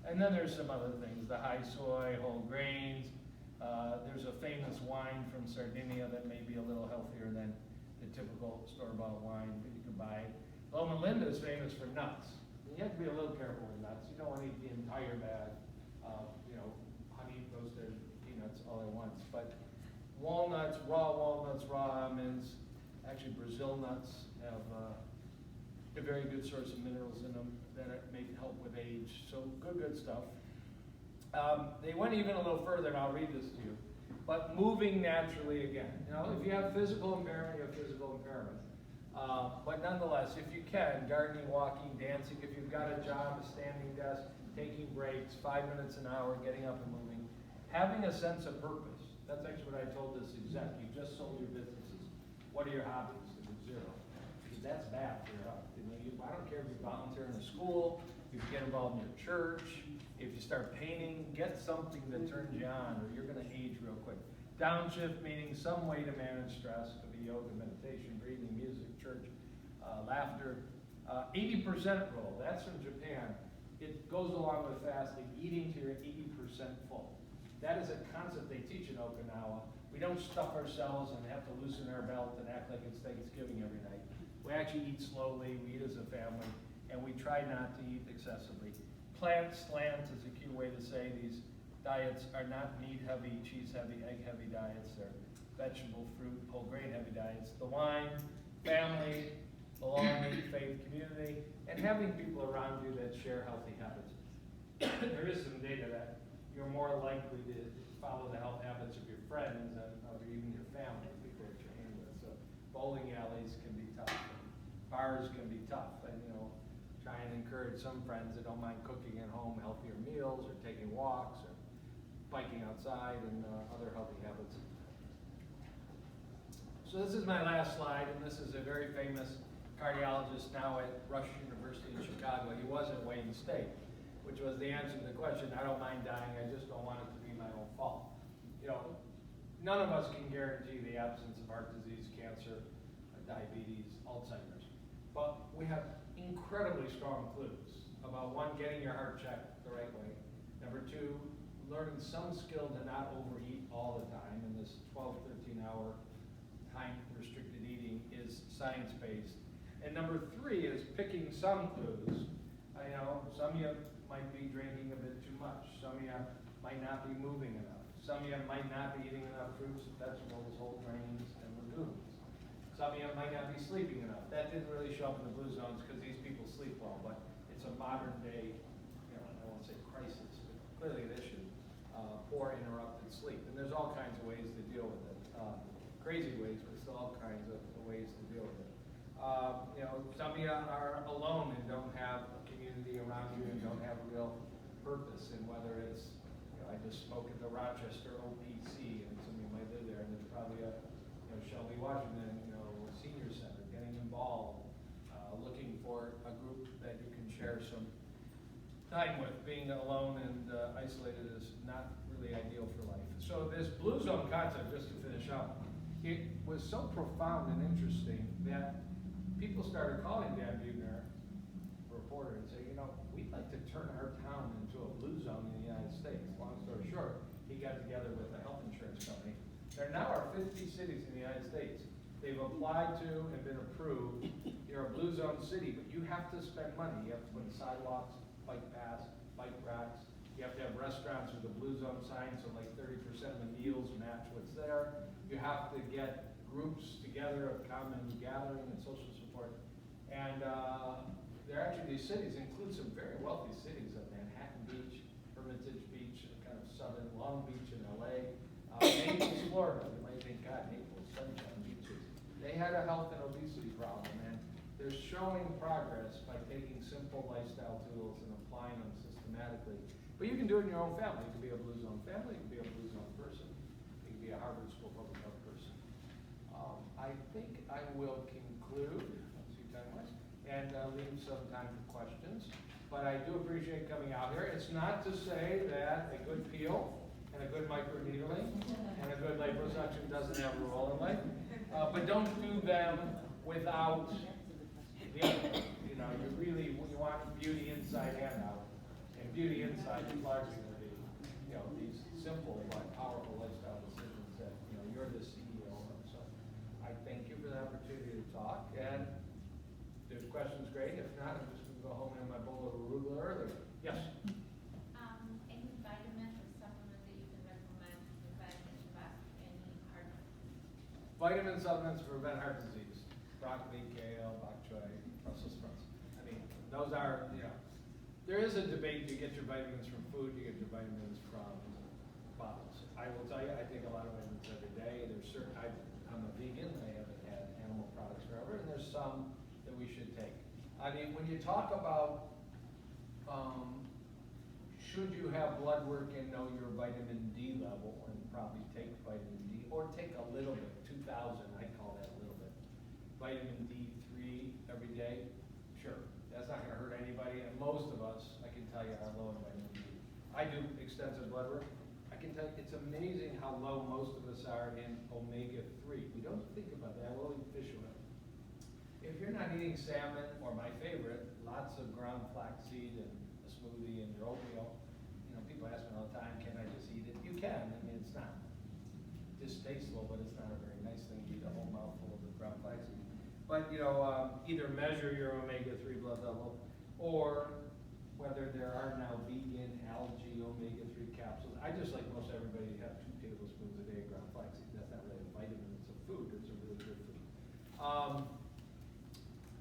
And then there's some other things, the high soy, whole grains. There's a famous wine from Sardinia that may be a little healthier than the typical store-bought wine that you can buy. Loma Linda is famous for nuts. You have to be a little careful with nuts. You don't want to eat the entire bag of, honey roasted peanuts all at once. But walnuts, raw almonds, actually Brazil nuts have a very good source of minerals in them that may help with age. So good stuff. They went even a little further, and I'll read this to you. But moving naturally again. If you have physical impairment, you have physical impairment. But nonetheless, if you can, gardening, walking, dancing, if you've got a job, a standing desk, taking breaks, 5 minutes an hour, getting up and moving, having a sense of purpose. That's actually what I told this exec. You just sold your businesses. What are your hobbies? And it's zero. Because that's bad for your health. I don't care if you volunteer in a school, if you get involved in your church, if you start painting, get something that turns you on, or you're going to age real quick. Downshift meaning some way to manage stress. Could be yoga, meditation, breathing, music, church, laughter. 80% rule, that's from Japan. It goes along with fasting, eating to your 80% full. That is a concept they teach in Okinawa. We don't stuff ourselves and have to loosen our belt and act like it's Thanksgiving every night. We actually eat slowly, we eat as a family, and we try not to eat excessively. Plant slants is a key way to say these diets are not meat-heavy, cheese-heavy, egg-heavy diets. They're vegetable, fruit, whole grain heavy diets. The wine, family, belonging, faith, community, and having people around you that share healthy habits. There is some data that you're more likely to follow the health habits of your friends than of even your family, people that you're in with. So bowling alleys can be tough. Bars can be tough, and try and encourage some friends that don't mind cooking at home healthier meals or taking walks or biking outside and other healthy habits. So this is my last slide, and this is a very famous cardiologist now at Rush University in Chicago. He was at Wayne State, which was the answer to the question, I don't mind dying, I just don't want it to be my own fault. None of us can guarantee the absence of heart disease, cancer, diabetes, Alzheimer's. But we have incredibly strong clues about one, getting your heart checked the right way. Number two, learning some skill to not overeat all the time. And this 12, 13-hour time-restricted eating is science-based. And number three is picking some clues. Some of you might be drinking a bit too much. Some of you might not be moving enough. Some of you might not be eating enough fruits, vegetables, whole grains, and legumes. Some of you might not be sleeping enough. That didn't really show up in the blue zones because these people sleep well, but it's a modern day, I won't say crisis, but clearly an issue, poor interrupted sleep. And there's all kinds of ways to deal with it. Crazy ways, but still all kinds of ways to deal with it. Some of you are alone and don't have a community around you and don't have a real purpose. And whether it's, I just spoke at the Rochester OPC, and some of you might live there, and there's probably a Shelby Washington, senior center, getting involved, looking for a group that you can share some time with. Being alone and isolated is not really ideal for life. So this blue zone concept, just to finish up, it was so profound and interesting that people started calling Dan Buettner, a reporter, and say, we'd like to turn our town into a blue zone in the United States. Long story short, he got together with a health insurance company. There now are 50 cities in the United States. They've applied to and been approved. You're a blue zone city, but you have to spend money. You have to put in sidewalks, bike paths, bike racks. You have to have restaurants with a blue zone sign, so like 30% of the meals match what's there. You have to get groups together of common gathering and social support. And these cities include some very wealthy cities of Manhattan Beach, Hermitage Beach, kind of southern Long Beach in LA. Naples, Florida. You might think, God, Naples, sunshine beaches. They had a health and obesity problem, and they're showing progress by taking simple lifestyle tools and applying them systematically. But you can do it in your own family. You can be a blue zone family, you can be a blue zone person, you can be a Harvard School public health person. I think I will conclude, let's see time-wise, and leave some time for questions. But but I do appreciate coming out here. It's not to say that a good peel and a good microneedling and a good liposuction doesn't have a role in life, but don't do them without the other. You know, you want beauty inside and out, and beauty inside is largely going to be, you know, these simple but powerful lifestyle decisions that, you know, you're the CEO of. So I thank you for the opportunity to talk, and if there's questions, great. If not, I'm just going to go home and have my bowl of arugula earlier. Yes? Any vitamin or supplement that you can recommend to prevent any heart? Vitamin supplements to prevent heart disease. Broccoli, kale, bok choy, Brussels sprouts. I mean, those are, you know, there is a debate. You get your vitamins from food, you get your vitamins from bottles. I will tell you, I take a lot of vitamins every day. There's certain, I'm a vegan, I haven't had animal products forever, and there's some that we should take. I mean, when you talk about should you have blood work and know your vitamin D level, and probably take vitamin D, or take a little bit, 2,000, I call that a little bit. Vitamin D3 every day, sure, that's not gonna hurt anybody, and most of us, I can tell you, are low in vitamin D. I do extensive blood work. I can tell you, it's amazing how low most of us are in omega-3. We don't think about that, we'll eat fish oil. If you're not eating salmon, or my favorite, lots of ground flaxseed and a smoothie and your oatmeal, you know, people ask me all the time, can I just eat it? You can, I mean, it's not distasteful, but it's not a very nice thing to eat a whole mouthful of the ground flaxseed. But, you know, either measure your omega-3 blood level, or whether there are now vegan algae omega-3 capsules. I just like most everybody to have 2 tablespoons a day of ground flaxseed. That's not really a vitamin, it's a food, it's a really good food.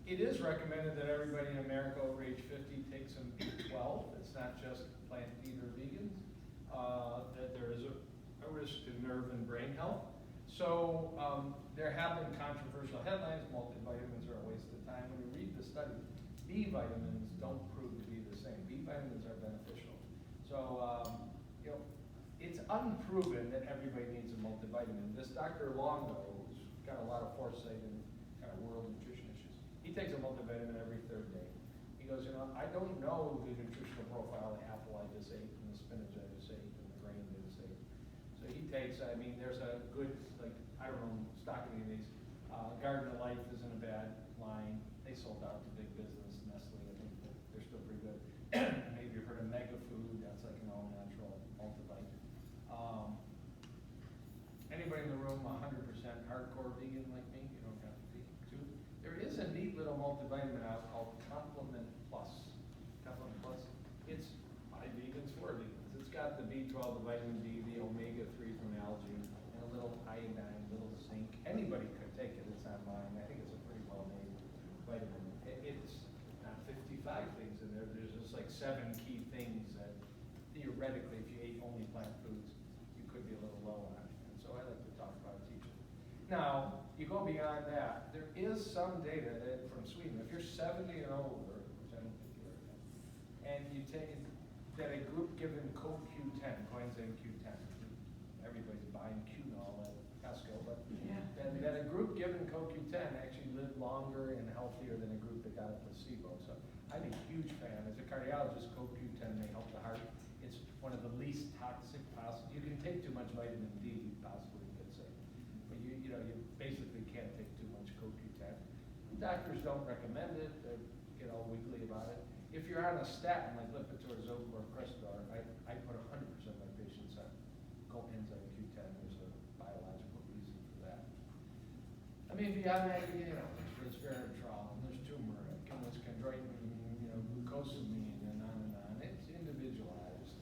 It is recommended that everybody in America over age 50 take some B12. It's not just plant eater vegans. That there is a risk to nerve and brain health. So there have been controversial headlines. Multivitamins are a waste of time. When you read the study, B vitamins don't prove to be the same. B vitamins are beneficial. So you know, it's unproven that everybody needs a multivitamin. This Dr. Longo, who's got a lot of foresight in kind of world nutrition issues, he takes a multivitamin every 3rd day. He goes, you know, I don't know the nutritional profile of the apple I just ate, and the spinach I just ate, and the grain I just ate. So he takes, I mean, there's a good, like, I don't know, stock any of these. Garden of Life isn't a bad line. They sold out to big business, Nestle, I think they're still pretty good. Maybe you've heard of Mega Food, that's like an all-natural multivitamin. Anybody in the room 100% hardcore vegan like me? You don't have to be too. There is a neat little multivitamin out called Complement Plus. Complement Plus, it's by vegans for vegans. It's got the B12, the vitamin D, the omega-3 from algae, and a little iodine, little zinc. Anybody could take it, it's online. I think it's a pretty well-made vitamin. It's not 55 things in there. There's just like 7 key things that theoretically, if you ate only plant foods, you could be a little low on. And so I like to talk about teaching. Now, you go beyond that. There is some data that from Sweden, if you're 70 or older, which I don't think you are, and you take that a group given CoQ10, coenzyme Q10, everybody's buying Qnol at Costco, but that a group given CoQ10 actually lived longer and healthier than a group that got a placebo. So I'm a huge fan. As a cardiologist, CoQ10 may help the heart. It's one of the least toxic possible. You can take too much vitamin D, possibly get sick, but you basically can't take too much CoQ10. Doctors don't recommend it. They get all wiggly about it. If you're on a statin like Lipitor, Zocor, Crestor, I put 100% of my patients on coenzyme Q10. There's a biological reason for that. I mean, beyond that, there's resveratrol, and there's turmeric, and there's chondroitin, glucosamine, and on and on. It's individualized.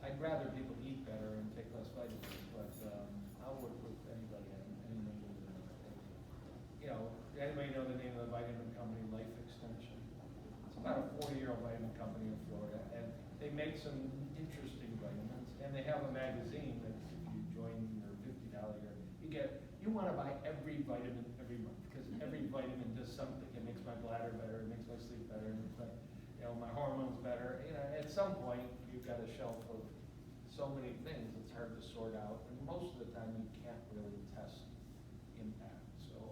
I'd rather people eat better and take less vitamins, but I'll work with anybody on anything. Anybody know the name of the vitamin company, Life Extension? It's about a 40-year-old vitamin company in Florida, and they make some interesting vitamins, and they have a magazine that if you join your $50 year, you want to buy every vitamin every month, because every vitamin does something. It makes my bladder better, it makes my sleep better, it makes my hormones better. At some point, you've got a shelf of so many things, it's hard to sort out, and most of the time you can't really test impact. So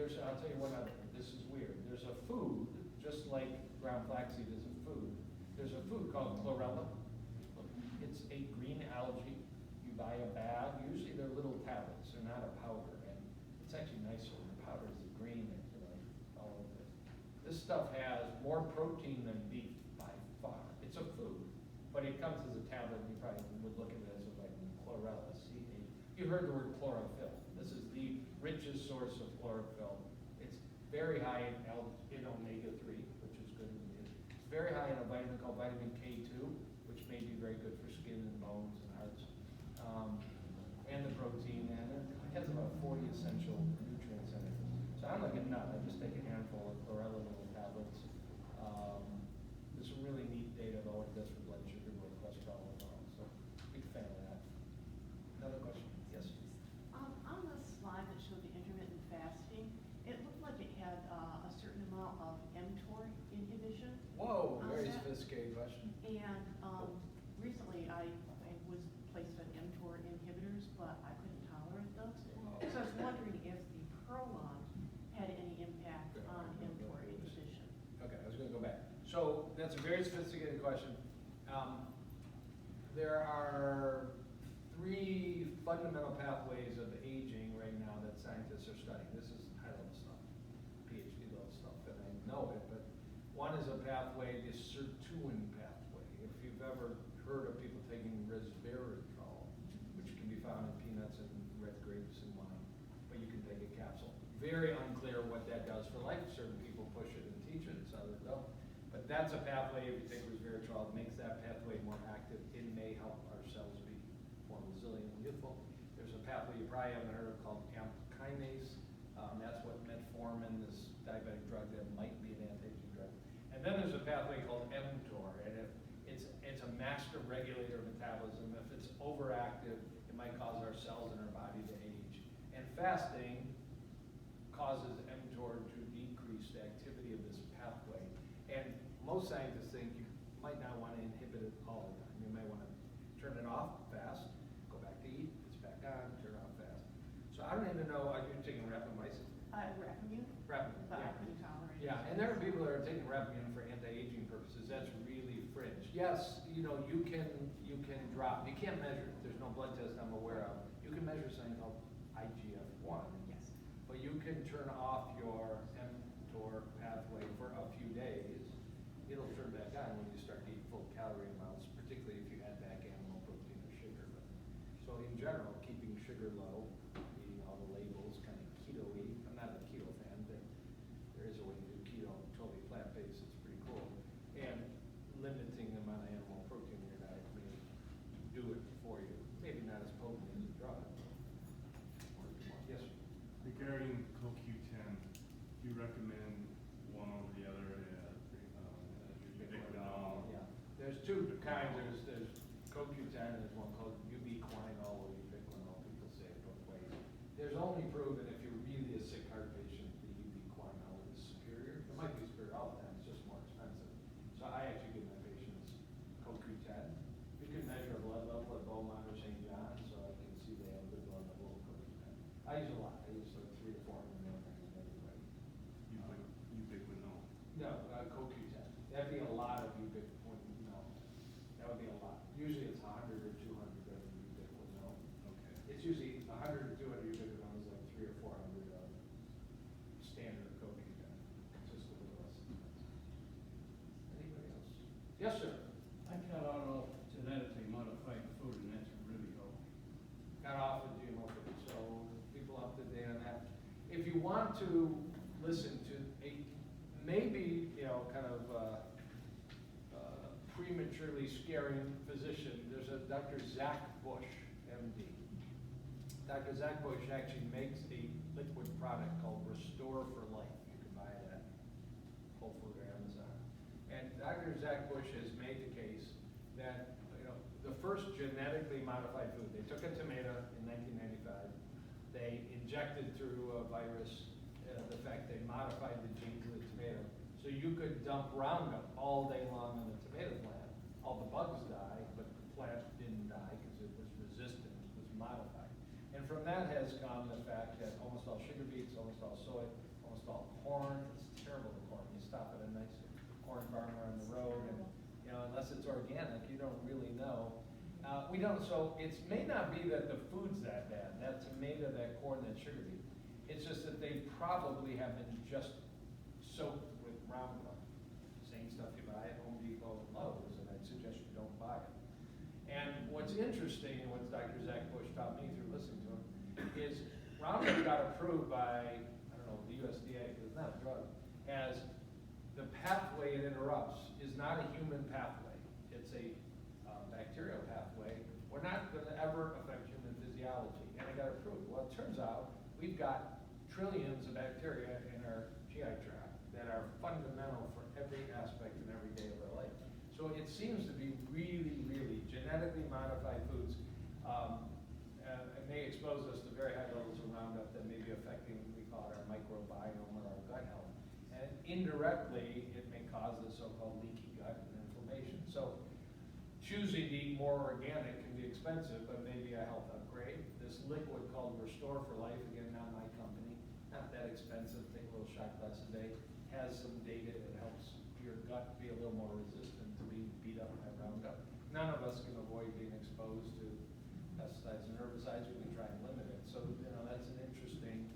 I'll tell you one other, this is weird. There's a food, just like ground flaxseed is a food. There's a food called chlorella. It's a green algae. You buy a bag, usually they're little tablets, they're not a powder, and it's actually nicer when the powder is green and, you know, all of it. This stuff has more protein than beef by far. It's a food, but it comes as a tablet, and you probably would look at it as a vitamin chlorella, C-H. You heard the word chlorophyll. This is the richest source of chlorophyll. It's very high in omega-3, which is good. It's very high in a vitamin called vitamin K2, which may be very good for skin and bones and hearts. And the protein, and it has about 40 essential nutrients in it. So I'm like a nut. I just take a handful of chlorella little tablets. There's some really neat data about what it does for blood sugar, blood cholesterol, and all. So big fan of that. Another question? Yes. On the slide that showed the intermittent fasting, it looked like it had a certain amount of mTOR inhibition. Whoa, very that. sophisticated question. And recently I was placed on mTOR inhibitors, but I couldn't tolerate those. Wow. So I was wondering if the Prolon had any impact on mTOR inhibition. Okay, I was going to go back. So that's a very sophisticated question. There are 3 fundamental pathways of aging right now that scientists are studying. This is high-level stuff, PhD level stuff, and I know it, but one is a pathway, the sirtuin pathway. If you've ever heard of people taking resveratrol, which can be found in peanuts and red grapes and wine, but you can take a capsule. Very unclear what that does for life. Certain people push it and teach it, others don't. But that's a pathway, if you take resveratrol, it makes that pathway more active. It may help our cells be more resilient and youthful. There's a pathway you probably haven't heard of called AMP kinase. That's what metformin, this diabetic drug that might be an anti-aging drug. And then there's a pathway called mTOR, and it's a master regulator of metabolism. If it's overactive, it might cause our cells in our body to age. And fasting causes mTOR to decrease the activity of this pathway. And most scientists think you might not want to inhibit it all the time. You might want to turn it off fast, go back to eat, it's back on, turn it off fast. So I don't even know, are you taking rapamycin? Rapamune, Rapamune, but I yeah. couldn't tolerate it. Yeah, and there are people that are taking Rapamune for anti-aging purposes. That's really fringe. Yes, you know, you can drop. You can't measure it. There's no blood test I'm aware of. You can measure something called IGF-1. Yes. But you can turn off your mTOR pathway for a few days. It'll turn back on when you start to eat full calorie amounts, particularly if you add back animal protein or sugar. So in general, keeping sugar low, eating all the labels, kind of keto-y. I'm not a keto fan, but there is a way to do keto, totally plant-based. It's pretty cool. And limiting the amount of animal protein in your diet may do it for you. Maybe not as potent as a drug. Yes, sir. Regarding CoQ10, do you recommend one over the other? Yeah. There's 2 kinds. There's CoQ10, there's one called ubiquinol or ubiquinol. People say it both ways. There's only proven if you're really a sick heart patient, the ubiquinol is superior. It might be superior all the time, it's just more expensive. So I actually give my patients CoQ10. You can measure a blood level at Beaumont or St. John, so I can see they have a good blood level of CoQ10. I use a lot. I use like 3 to 400 milligrams every day. Ubiquinol. No, CoQ10. That'd be a lot of ubiquinol. That would be a lot. Usually it's 100 or 200 of ubiquinol. Okay. It's usually 100 or 200 ubiquinol is like 300 or 400 of standard CoQ10. Just a little less expensive. Anybody else? Yes, sir. I cut out all genetically modified food, and that's really helped. Got off with GMO food, so people up to date on that. If you want to listen to a maybe, you know, kind of prematurely scaring physician, there's a Dr. Zach Bush, MD. Dr. Zach Bush actually makes a liquid product called Restore for Life. You can buy it at Whole Foods or Amazon. And Dr. Zach Bush has made the case that, you know, the first genetically modified food, they took a tomato in 1995, they injected through a virus the fact they modified the genes of the tomato. So you could dump Roundup all day long on the tomato plant. All the bugs die, but the plant didn't die because it was resistant, it was modified. And from that has come the fact that almost all sugar beets, almost all soy, almost all corn, it's terrible to corn. You stop at a nice corn bar unless it's organic, you don't really know. We don't, so it may not be that the food's that bad, that tomato, that corn, that sugar beet. It's just that they probably have been just soaked with Roundup. Same stuff you buy at Home Depot and Lowe's, and I'd suggest you don't buy it. And what's interesting, and what Dr. Zach Bush taught me through listening to him, is Roundup got approved by, I don't know, the USDA, because it's not a drug, as the pathway it interrupts is not a human pathway. It's a bacterial pathway. We're not going to ever affect human physiology, and it got approved. Well, it turns out we've got trillions of bacteria in our GI tract that are fundamental for every aspect and every day of our life. So it seems to be really, really genetically modified foods. It may expose us to very high levels of Roundup that may be affecting, we call it our microbiome or our gut health. And indirectly, it may cause the so-called leaky gut and inflammation. So choosing to eat more organic can be expensive, but maybe a health upgrade. This liquid called Restore for Life, again, not my company, not that expensive, take a little shot glass a day, has some data that helps your gut be a little more resistant to being beat up by Roundup. None of us can avoid being exposed to pesticides and herbicides. We can try and limit it. So, that's an interesting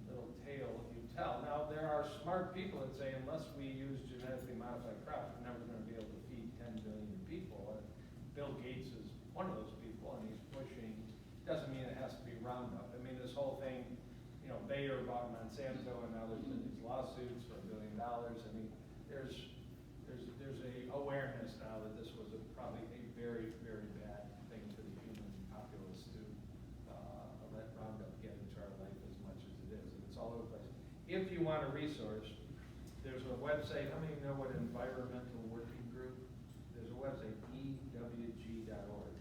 little tale you tell. Now, there are smart people that say unless we use genetically modified crops, we're never going to be able to feed 10 billion people. And Bill Gates is one of those people, and he's pushing. Doesn't mean it has to be Roundup. I mean, this whole thing, Bayer bought Monsanto, and now there's been these lawsuits for $1 billion. I mean, there's a awareness now that this was probably a very, very bad thing for the human populace to let Roundup get into our life as much as it is, and it's all over the place. If you want a resource, there's a website. How many of you know what environmental working group? There's a website, ewg.org,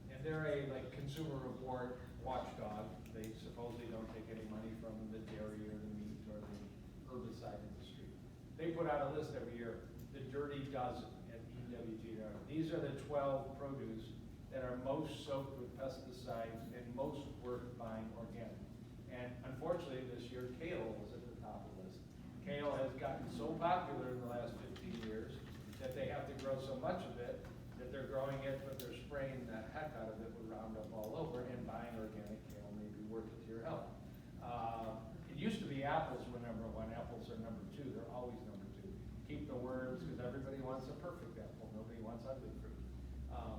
and they're a consumer report watchdog. They supposedly don't take any money from the dairy or the meat or the herbicide industry. They put out a list every year, the Dirty Dozen at ewg.org. These are the 12 produce that are most soaked with pesticides and most worth buying organic. And unfortunately this year, kale was at the top of the list. Kale has gotten so popular in the last 15 years that they have to grow so much of it that they're growing it, but they're spraying the heck out of it with Roundup all over, and buying organic kale may be worth it to your health. It used to be apples were number one. Apples are number two. They're always number two. Keep the worms, because everybody wants a perfect apple. Nobody wants ugly fruit.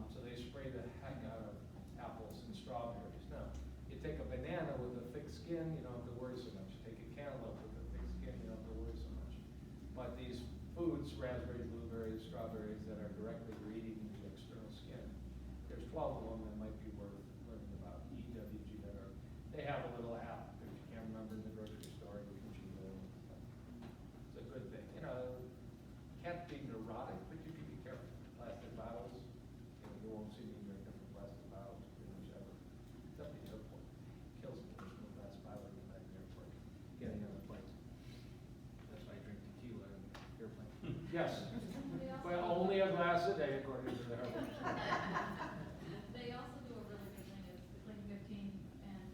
So they spray the heck out of apples and strawberries. Now, you take a banana with a thick skin, you don't have to worry so much. You take a cantaloupe with a thick skin, you don't have to worry so much. But these foods, raspberries, blueberries, strawberries, that are directly eating the external skin, there's 12 of them that might be worth learning about. ewg.org. They have a little app, if you can't remember, in the grocery store, you can choose it. It's a good thing. Can't be neurotic, but you can be careful. Plastic bottles, you won't see me drinking from plastic bottles pretty much ever. Except the airport. Kills me when there's no glass bottle in the airport. Getting on the plane. That's why I drink tequila in the airplane. Yes. Well, only a glass a day, according to the airport. They also do a really good thing, is like 15 and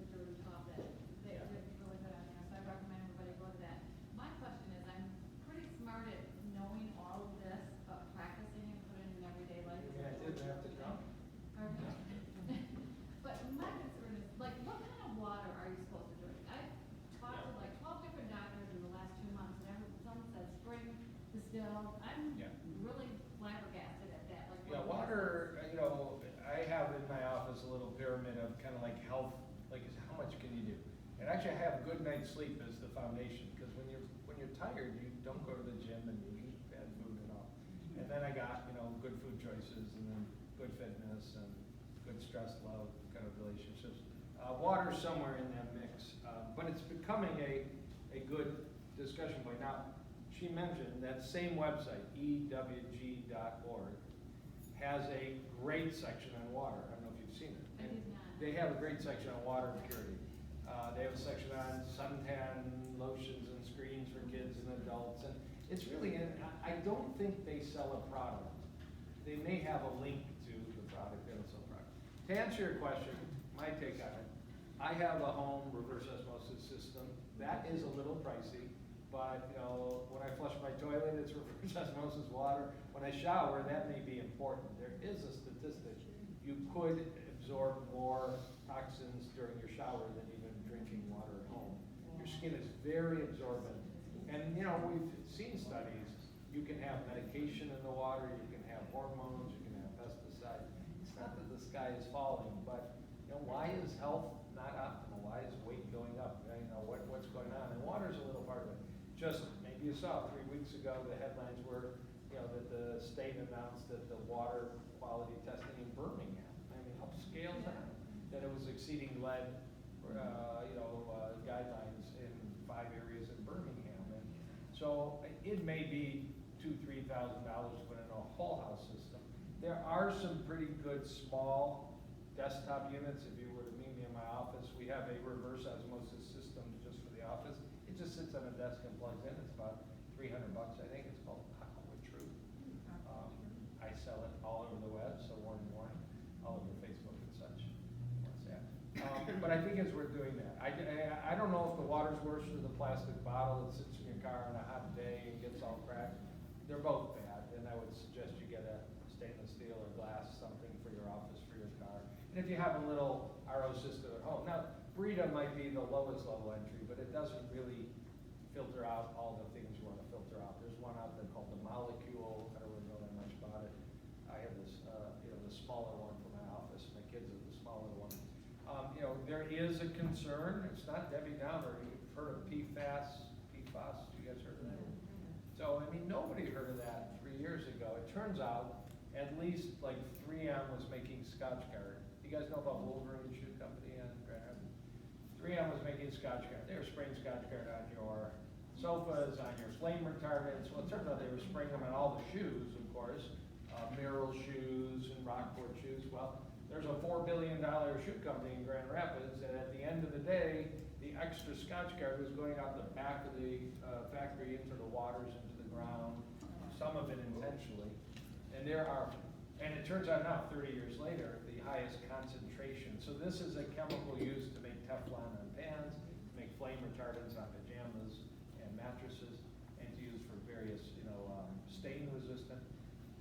the Dirty Top, that they're really good on there, so I recommend everybody go to that. My question is, I'm pretty smart at knowing all of this, but practicing and putting it in everyday life. Yeah, I didn't have to come. But my concern is, what kind of water are you supposed to drink? I've talked to 12 different doctors in the last 2 months, and some said spring, distilled. I'm really flabbergasted at that. Yeah, water, I have in my office a little pyramid of kind of like health, how much can you do? And actually I have a good night's sleep as the foundation, because when you're tired, you don't go to the gym and you eat bad food at all. And then I got, good food choices, and then good fitness and good stress, love kind of relationships. Water's somewhere in that mix, but it's becoming a good discussion point. Now, she mentioned that same website, ewg.org, has a great section on water. I don't know if you've seen it. I did not. They have a great section on water purity. They have a section on suntan lotions and screens for kids and adults, and it's really, I don't think they sell a product. They may have a link to the product. They don't sell a product. To answer your question, my take on it, I have a home reverse osmosis system. That is a little pricey. But, you know, when I flush my toilet, it's reverse osmosis water. When I shower, that may be important. There is a statistic. You could absorb more toxins during your shower than even drinking water at home. Your skin is very absorbent. And, you know, we've seen studies. You can have medication in the water, you can have hormones, you can have pesticides. It's not that the sky is falling, but, you know, why is health not optimal? Why is weight going up? You know, what's going on? And water's a little part of it. Just, maybe you saw 3 weeks ago, the headlines were, you know, that the state announced that the water quality testing in Birmingham, I mean, upscale town, that it was exceeding lead, guidelines in 5 areas in Birmingham. And so it may be $2,000–3,000 to put in a whole house system. There are some pretty good small desktop units. If you were to meet me in my office, we have a reverse osmosis system just for the office. It just sits on a desk and plugs in. It's about $300, I think. It's called Aqua True. I sell it all over the web, so warning, all over Facebook and such. WhatsApp. But I think as we're doing that, I don't know if the water's worse or the plastic bottle that sits in your car on a hot day and gets all cracked. They're both bad, and I would suggest you get a stainless steel or glass, something for your office, for your car. And if you have a little RO system at home. Now, Brita might be the lowest level entry, but it doesn't really filter out all the things you want to filter out. There's one out there called the Molecule. I don't really know that much about it. I have this, the smaller one for my office. My kids have the smaller one. There is a concern. It's not Debbie Downer. You've heard of PFAS. You guys heard of that? So, I mean, nobody heard of that 3 years ago. It turns out at least like 3M was making Scotchgard. You guys know about Wolverine Shoe Company in Grand Rapids? 3M was making Scotchgard. They were spraying Scotchgard on your sofas, on your flame retardants. Well, it turns out they were spraying them on all the shoes, of course, Merrill shoes and Rockport shoes. Well, there's a $4 billion shoe company in Grand Rapids, and at the end of the day, the extra Scotchgard was going out the back of the factory into the waters, into the ground, some of it intentionally. And it turns out now, 30 years later, the highest concentration. So this is a chemical used to make Teflon on pans, to make flame retardants on pajamas and mattresses, and to use for various, stain resistant.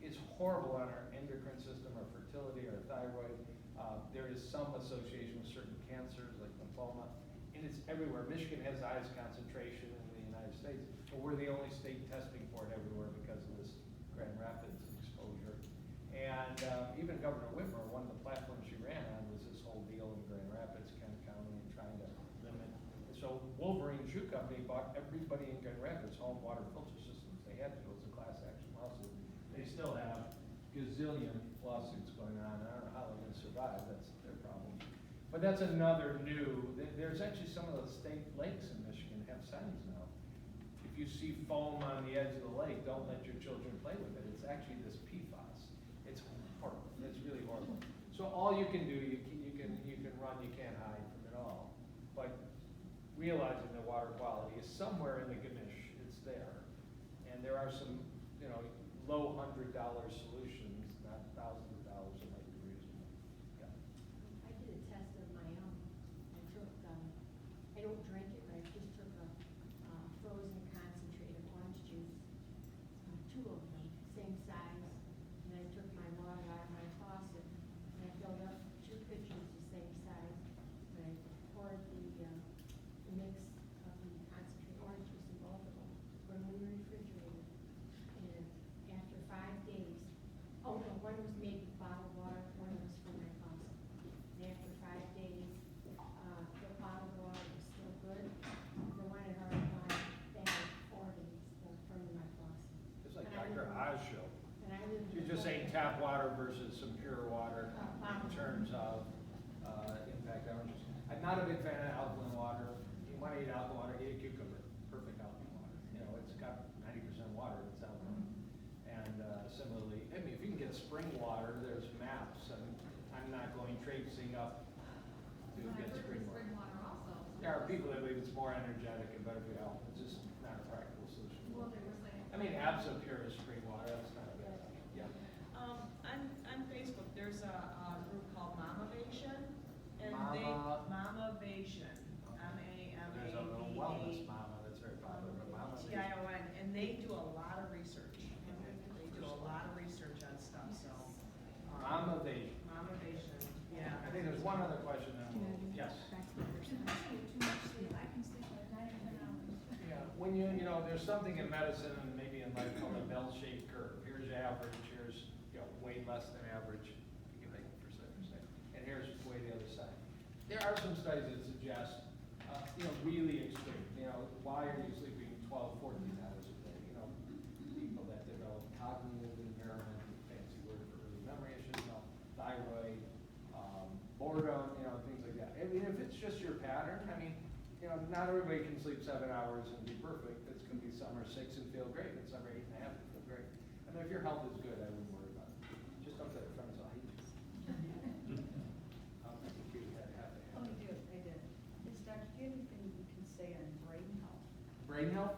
It's horrible on our endocrine system, our fertility, our thyroid. There is some association with certain cancers like lymphoma, and it's everywhere. Michigan has the highest concentration in the United States, but we're the only state testing for it everywhere because of this Grand Rapids exposure. And even Governor Whitmer, one of the platforms she ran on was this whole deal in Grand Rapids, Kent County, and trying to limit. So Wolverine Shoe Company bought everybody in Grand Rapids home water filter systems. They had to. It was a class action lawsuit. They still have gazillion lawsuits going on. I don't know how they're going to survive. That's their problem. But that's another there's actually some of the state lakes in Michigan have signs now. If you see foam on the edge of the lake, don't let your children play with it. It's actually this PFAS. It's horrible. It's really horrible. So all you can do, you can run, you can't hide from it all. But realizing that water quality is somewhere in the gamish, it's there. And there are some, low $100 solutions, not thousands of dollars that might be reasonable. Yeah. I did a test of my own. I took, I don't drink it, but I just took a frozen concentrated orange juice, 2 of them, same size, and I took my water out of my faucet, and I filled up 2 pitchers the same size, and I poured the mix of the concentrated orange juice in both of them, put them in the refrigerator, and after 5 days, oh no, one was made with bottled water, one was from my faucet. And after 5 days, the bottled water was still good. The one had already gone bad 4 days from my faucet. It's like And I Dr. live- Oz show. And I live in You're the just saying country. tap water versus some pure water in Bottled terms of impact oranges. I'm not a big fan of alkaline water. You want to eat alkaline water, eat a cucumber. Perfect alkaline water. It's got 90% water, it's alkaline. And similarly, if you can get spring water, there's maps. I'm not going traipsing up to get spring water. Spring water also. There are people that believe it's more energetic and better for your health. It's just not a practical solution. Well, they were saying. Absopure is spring water. That's not a good idea. Yeah. On Facebook, there's a group called Mamavation, and Mama- Mamavation, M-A-M-A-V-A. There's a little wellness mama that's very popular, but mama. T-I-O-N, and they do a lot of research. They do a lot of research on stuff, so. Mamavation. Mamavation, yeah. I think there's one other question then. Yes. Yeah, when you know, there's something in medicine and maybe in life called a bell-shaped curve. Here's average, here's, you know, way less than average, you can make it for percent, and here's way the other side. There are some studies that suggest, you know, really extreme, you know, why are you sleeping 12, 14 hours a day? You know, people that develop cognitive impairment, fancy word for early memory issues, you know, thyroid, boredom, you know, things like that. I mean, if it's just your pattern, I mean, you know, not everybody can sleep 7 hours and be perfect. It's going to be some are 6 and feel great, and some are 8.5 and feel great. I mean, if your health is good, I wouldn't worry about it. Just don't let your friends all hate you. I think you had half a Oh, hand. you do, I did. Is Dr. anything you can say on brain health? Brain health?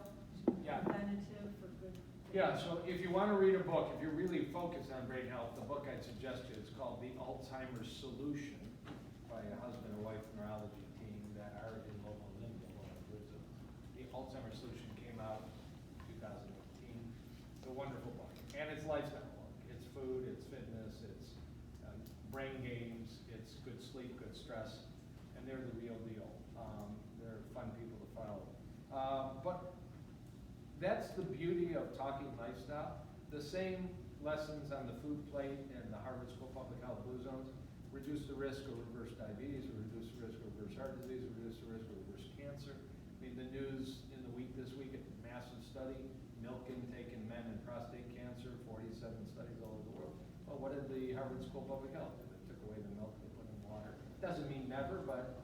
Yeah. Preventative for good. Yeah, so if you want to read a book, if you're really focused on brain health, the book I'd suggest you is called The Alzheimer's Solution by a husband and wife neurology team that are in Loma Linda, one of the The Alzheimer's Solution came out in 2018. It's a wonderful book. And it's lifestyle book. It's food, it's fitness, it's brain games, it's good sleep, good stress, and they're the real deal. They're fun people to follow. But that's the beauty of talking lifestyle. The same lessons on the food plate and the Harvard School of Public Health Blue Zones reduce the risk of reverse diabetes, reduce the risk of reverse heart disease, reduce the risk of reverse cancer. I mean, the news in the week this week, a massive study, milk intake in men and prostate cancer, 47 studies all over the world. Well, what did the Harvard School of Public Health do? They took away the milk, they put in water. Doesn't mean never, but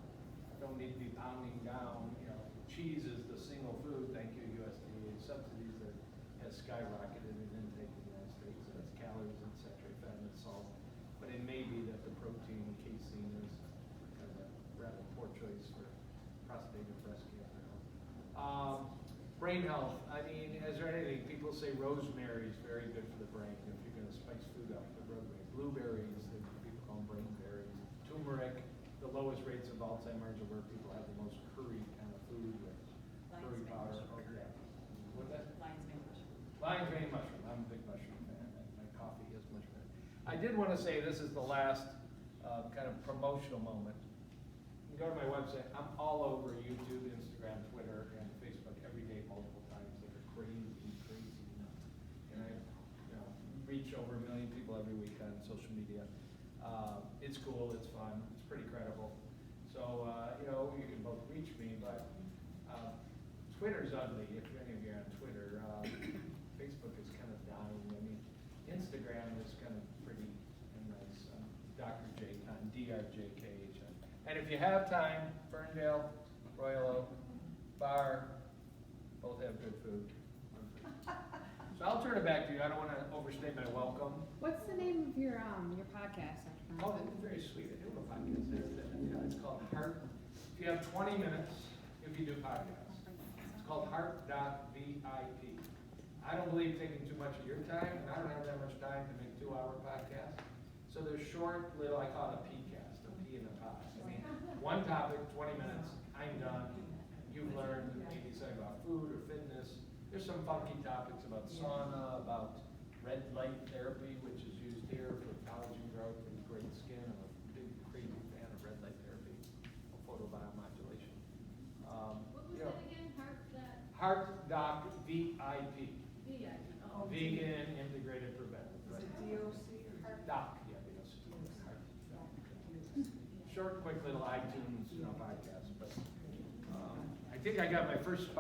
don't need to be pounding down, you know, cheese is the single food, thank you USDA subsidies, that has skyrocketed in intake in the United States. So that's calories and saturated fat and salt. But it may be that the protein casein is kind of a rather poor choice for prostate or breast cancer health. Brain health, I mean, is there anything, people say rosemary is very good for the brain if you're going to spice food up with rosemary. Blueberries, people call them brain berries. Turmeric, the lowest rates of Alzheimer's are where people have the most curry kind of food with curry powder. Oh, yeah. What's that? Lion's mane mushroom. Lion's mane mushroom. I'm a big mushroom fan. My coffee is mushroom. I did want to say this is the last kind of promotional moment. You can go to my website. I'm all over YouTube, Instagram, Twitter, and Facebook every day, multiple times. Like a crazy. And I, you know, reach over 1 million people every week on social media. It's cool. It's fun. It's pretty credible. So you know, you can both reach me, but Twitter's ugly. If any of you are on Twitter, Facebook is kind of dying. I mean, Instagram is kind of pretty and nice. Dr. J. Kahn, DRJKHN. And if you have time, Ferndale, Royal Oak, Bar, both have good food. So I'll turn it back to you. I don't want to overstay my welcome. What's the name of your podcast? Oh, that's very sweet. I do a podcast. It's called Heart. If you have 20 minutes, if you do podcasts, it's called Heart.vip. I don't believe taking too much of your time, and I don't have that much time to make 2-hour podcasts. So they're short, little, I call it a P-cast, a P in a pod. I mean, one topic, 20 minutes, I'm done. You've learned maybe something about food or fitness. There's some funky topics about sauna, about red light therapy, which is used here for collagen growth and great skin. I'm a big, crazy fan of red light therapy, photobiomodulation. What was that again? Heart Doc VIP. VIP. Oh. Vegan Integrated Preventive. Is it Right. DOC or? Doc, yeah, Heart. Short, quick little iTunes, podcast. But I think I got my first spot.